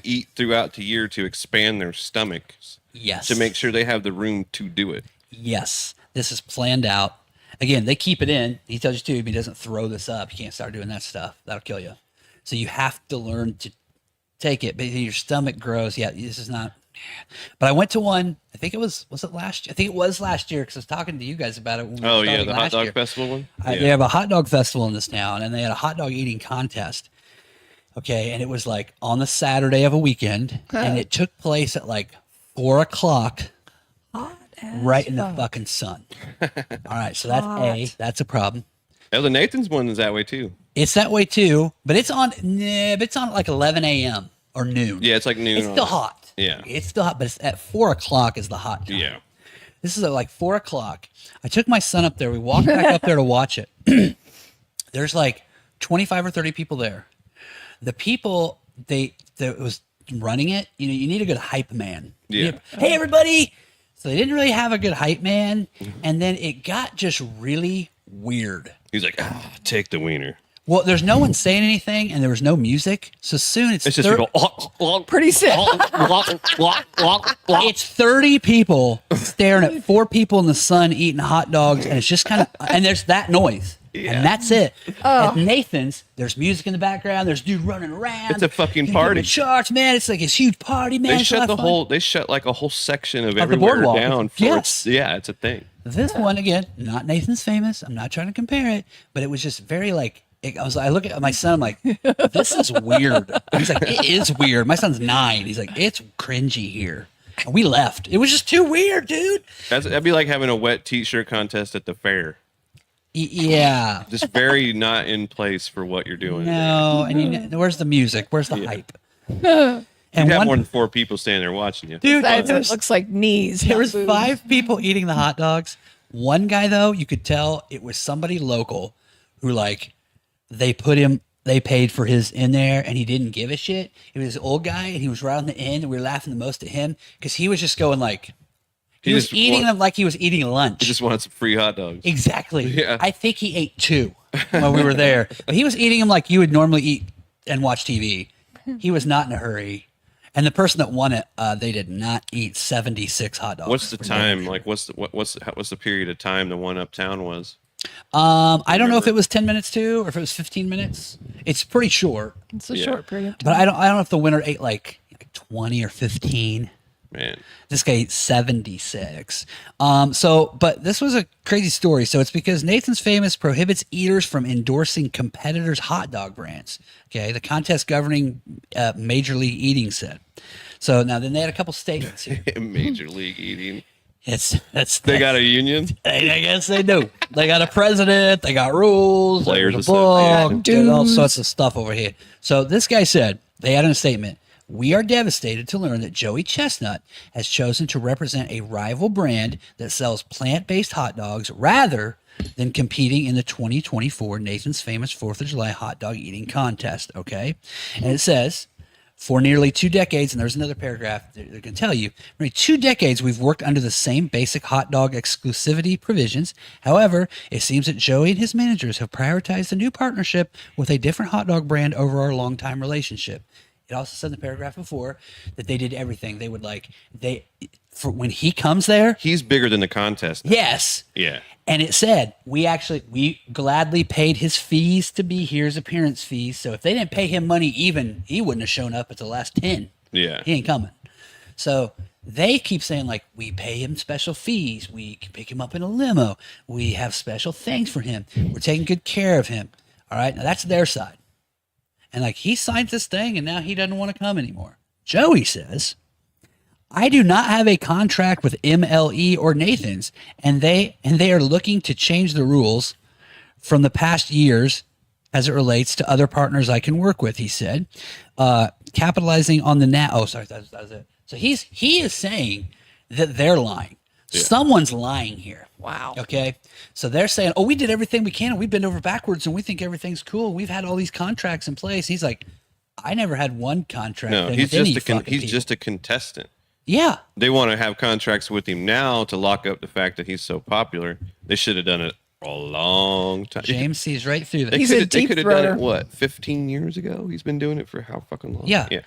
eat throughout the year to expand their stomachs Yes. to make sure they have the room to do it. Yes. This is planned out. Again, they keep it in. He tells you too, if he doesn't throw this up, you can't start doing that stuff. That'll kill you. So you have to learn to take it. But your stomach grows. Yeah, this is not. But I went to one. I think it was it last year? I think it was last year because I was talking to you guys about it. When we Oh were yeah, starting the hot last dog year. festival one. They have a hot dog festival in this town, and they had a hot dog eating contest. Okay, and it was like on the Saturday of a weekend, and it took place at like 4:00, right in the fucking sun. All right, so that's a problem. Oh, the Nathan's one is that way too. It's that way too, but it's on at like 11 a.m. or noon. Yeah, it's like noon. It's still hot. Yeah. It's still hot, but it's at 4:00 is the hot time. Yeah. This is at like 4:00. I took my son up there. We walked back up there to watch it. There's like 25 or 30 people there. The people that was running it, you know, you need a good hype man. Yeah. Hey everybody. So they didn't really have a good hype man, and then it got just really weird. He's like, take the wiener. Well, there's no one saying anything, and there was no music. So soon it's It's just people. Pretty sick. it's 30 people staring at 4 people in the sun eating hot dogs, and it's just kind of and there's that noise. And that's it. At Nathan's, there's music in the background. There's dude running around. It's a fucking Getting party. Charts, man. It's like this huge party, man. They It's a lot shut of the fun. whole. They shut like a whole section of the everywhere boardwalk. down. For Yes. Yeah, it's a thing. This one again, not Nathan's Famous. I'm not trying to compare it, but it was just very like. I look at my son. I'm like, this is weird. He's like, it is weird. My son's 9. He's like, it's cringy here. And we left. It was just too weird, dude. That'd be like having a wet T-shirt contest at the fair. Yeah. Just very not in place for what you're doing. No, and where's the music? Where's the hype? You And have one, more than 4 people standing there watching you. dude, It there was, looks like knees. there not was boobs. 5 people eating the hot dogs. One guy though, you could tell it was somebody local who like they paid for his in there and he didn't give a shit. It was this old guy and he was right on the end and we were laughing the most at him because he was just going like he was just eating them like he was eating lunch. He just wanted some free hot dogs. Exactly. Yeah. I think he ate 2 when we were there. But he was eating them like you would normally eat and watch TV. He was not in a hurry. And the person that won it, they did not eat 76 hot dogs. What's the time? Like, what's the period of time the one uptown was? I don't know if it was 10 minutes too, or if it was 15 minutes. It's pretty short, It's a Yeah. short period of time. but I don't know if the winner ate like 20 or 15. Man, This guy ate 76. But this was a crazy story. So it's because Nathan's Famous prohibits eaters from endorsing competitors' hot dog brands. Okay, the contest governing Major League Eating said. So now then they had a couple statements here. Major League Eating. They got a union. I guess they do. They got a president. They got rules. Players There's a book. Association. There's all sorts of stuff over here. So this guy said, they had in a statement, "We are devastated to learn that Joey Chestnut has chosen to represent a rival brand that sells plant-based hot dogs rather than competing in the 2024 Nathan's Famous 4th of July hot dog eating contest." Okay. And it says, "For nearly 2 decades," and there's another paragraph that they can tell you, "for nearly 2 decades, we've worked under the same basic hot dog exclusivity provisions. However, it seems that Joey and his managers have prioritized a new partnership with a different hot dog brand over our longtime relationship." It also said in the paragraph before that they did everything. They would for when he comes there, He's bigger than the contest. yes. Yeah. And it said, we gladly paid his fees to be here, his appearance fees. So if they didn't pay him money even, he wouldn't have shown up at the last 10. Yeah. He ain't coming. So they keep saying, like, we pay him special fees. We can pick him up in a limo. We have special things for him. We're taking good care of him. All right. Now that's their side. And like he signed this thing and now he doesn't want to come anymore. Joey says, "I do not have a contract with MLE or Nathan's, and they are looking to change the rules from the past years as it relates to other partners I can work with," he said, capitalizing on the that was it. So he is saying that they're lying. Yeah. Someone's lying here. Wow. Okay. So they're saying, "Oh, we did everything we can and we've been over backwards and we think everything's cool. We've had all these contracts in place." He's like, "I never had one contract." No, thing he's with any just fucking he's people." just a contestant. Yeah. They want to have contracts with him now to lock up the fact that he's so popular. They should have done it a long time. James sees right through that. They He's a could deep have done throater. it, what, 15 years ago? He's been doing it for how fucking long? Yeah. Yeah.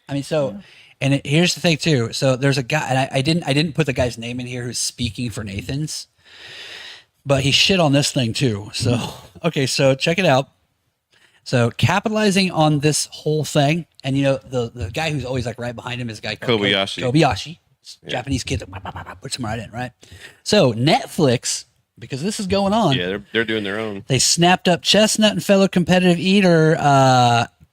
I mean, so, and here's the thing too. So there's a guy, and I didn't put the guy's name in here who's speaking for Nathan's, but he shit on this thing too. So, okay, so check it out. So capitalizing on this whole thing, And you know the guy who's always like right behind him is a guy called Kobayashi. Kobayashi. This guy who's always like right behind him is a guy called Kobayashi. Kobayashi. Yeah. Japanese kids puts him right in, right? So Netflix, because this is going on. Yeah, they're doing their own. They snapped up Chestnut and fellow competitive eater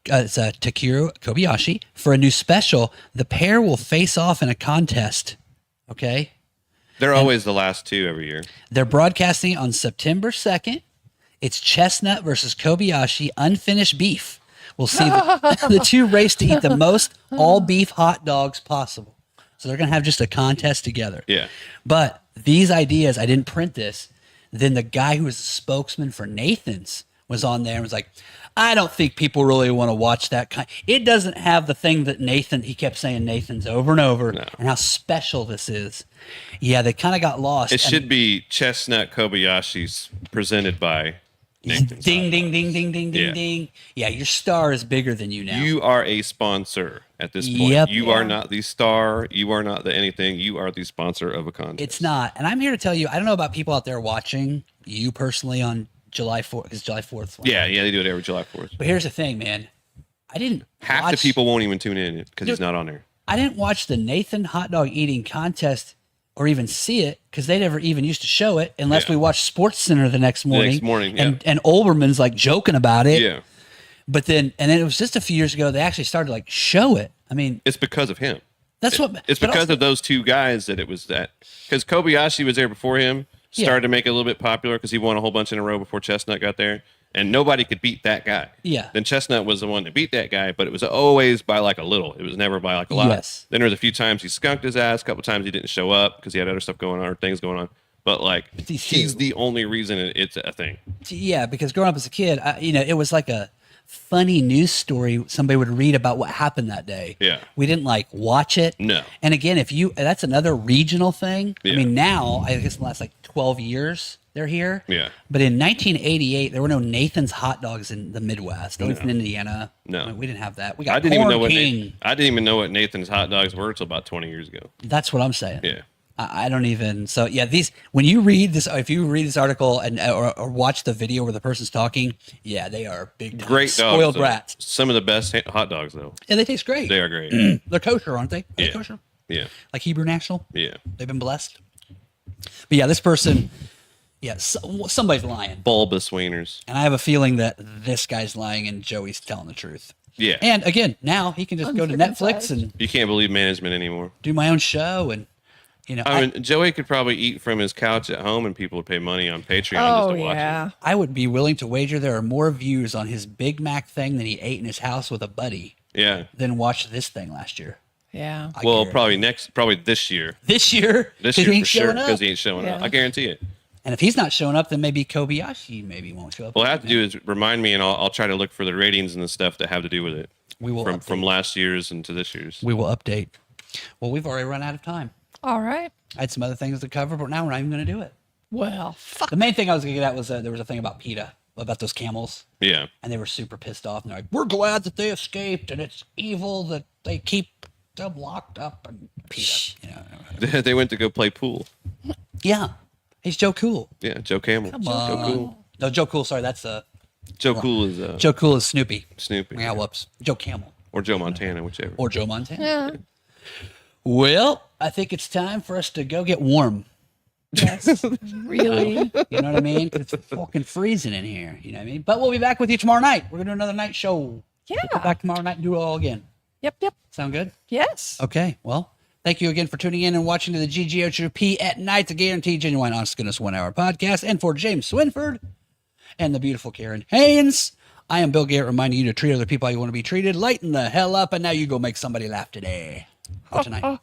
it's Takeru Kobayashi for a new special. The pair will face off in a contest. Okay. They're always the last two every year. They're broadcasting on September 2nd. It's Chestnut versus Kobayashi, unfinished beef. We'll see the two race to eat the most all beef hot dogs possible. So they're going to have just a contest together. Yeah. But these ideas, I didn't print this. Then the guy who was the spokesman for Nathan's was on there and was like, I don't think people really want to watch that kind. It doesn't have the thing that he kept saying Nathan's over and over and how special this is. Yeah, they kind of got lost. It should be Chestnut Kobayashi's presented by Nathan's. Ding, ding, ding, ding, ding, ding, Yeah. ding. Yeah, your star is bigger than you now. You are a sponsor at this point. Yep. You are not the star. You are not the anything. You are the sponsor of a contest. It's not. And I'm here to tell you, I don't know about people out there watching you personally on July 4th, because July 4th. Yeah, they do it every July 4th. But here's the thing, man. I didn't Half the people won't even tune in because he's not on there. I didn't watch the Nathan hot dog eating contest or even see it because they never even used to show it unless we watched Sports Center the next morning. And Olbermann's like joking about it. Yeah. But then it was just a few years ago they actually started to like show it. I mean, It's because of him. that's what It's but because also- of those two guys that it was that. Because Kobayashi was there before him, started to make it a little bit popular because he won a whole bunch in a row before Chestnut got there. And nobody could beat that guy. Yeah. Then Chestnut was the one that beat that guy, but it was always by like a little. It was never by like a lot. Yes. Then there was a few times he skunked his ass. A couple times he didn't show up because he had other stuff going on or things going on. But like he's the only reason it's a thing. Yeah, because growing up as a kid, it was like a funny news story somebody would read about what happened that day. Yeah. We didn't like watch it. No. And again, that's another regional thing. Yeah. I mean, now, I guess in the last like 12 years, they're here. Yeah. But in 1988, there were no Nathan's hot dogs in the Midwest, at least in Indiana. No. I mean, we didn't have that. We got I didn't even know King. I didn't even know what Nathan's hot dogs were until about 20 years ago. That's what I'm saying. Yeah. I don't even. So yeah, when you read this, if you read this article or watch the video where the person's talking, yeah, they are big time Great dogs. spoiled though. brats. Some of the best hot dogs though. Yeah, they taste great. They are great. They're kosher, aren't they? Are they Yeah. kosher? Yeah. Like Hebrew National? Yeah. They've been blessed. But yeah, this person, somebody's lying. Bulbous wieners. And I have a feeling that this guy's lying and Joey's telling the truth. Yeah. And again, now he can just go to Netflix and You can't believe management anymore. do my own show. And, I mean, Joey could probably eat from his couch at home and people would pay money on Patreon just Oh, to watch yeah. it. I would be willing to wager there are more views on his Big Mac thing that he ate in his house with a buddy Yeah. than watched this thing last year. Yeah. I Well, guarantee. probably this year. This year? This 'Cause year he for ain't sure showing up. because he ain't showing up. Yeah. I guarantee it. And if he's not showing up, then maybe Kobayashi maybe won't show up. What I have to do is remind me and I'll try to look for the ratings and the stuff that have to do with it. We will From last year's into this year's. We will update. Well, we've already run out of time. All right. I had some other things to cover, but now we're not even going to do it. Well, fuck. The main thing I was going to get at was there was a thing about PETA, about those camels, Yeah. and they were super pissed off. And they're like, we're glad that they escaped, and it's evil that they keep them locked up. And PETA, They went to go play pool. Yeah. He's Joe Cool. Yeah, Joe Camel. Come Joe on. Cool. No, Joe Cool, sorry, that's Joe Cool is Joe Cool is Snoopy. Snoopy. Yeah, whoops. Joe Camel. Or Joe Montana, whichever. Or Joe Montana. Yeah. Well, I think it's time for us to go get warm. Yes. Really? You know what I mean? 'Cause it's fucking freezing in here. You know what I mean? But we'll be back with you tomorrow night. We're going to do another night show. Yeah. We'll come back tomorrow night and do it all again. Yep. Sound good? Yes. Okay. Well, thank you again for tuning in and watching to the GGHOP at night, the guaranteed genuine honest goodness 1 hour podcast. And for James Swinford and the beautiful Karen Haynes, I am Bill Garrett reminding you to treat other people how you want to be treated. Lighten the hell up, and now you go make somebody laugh today or tonight.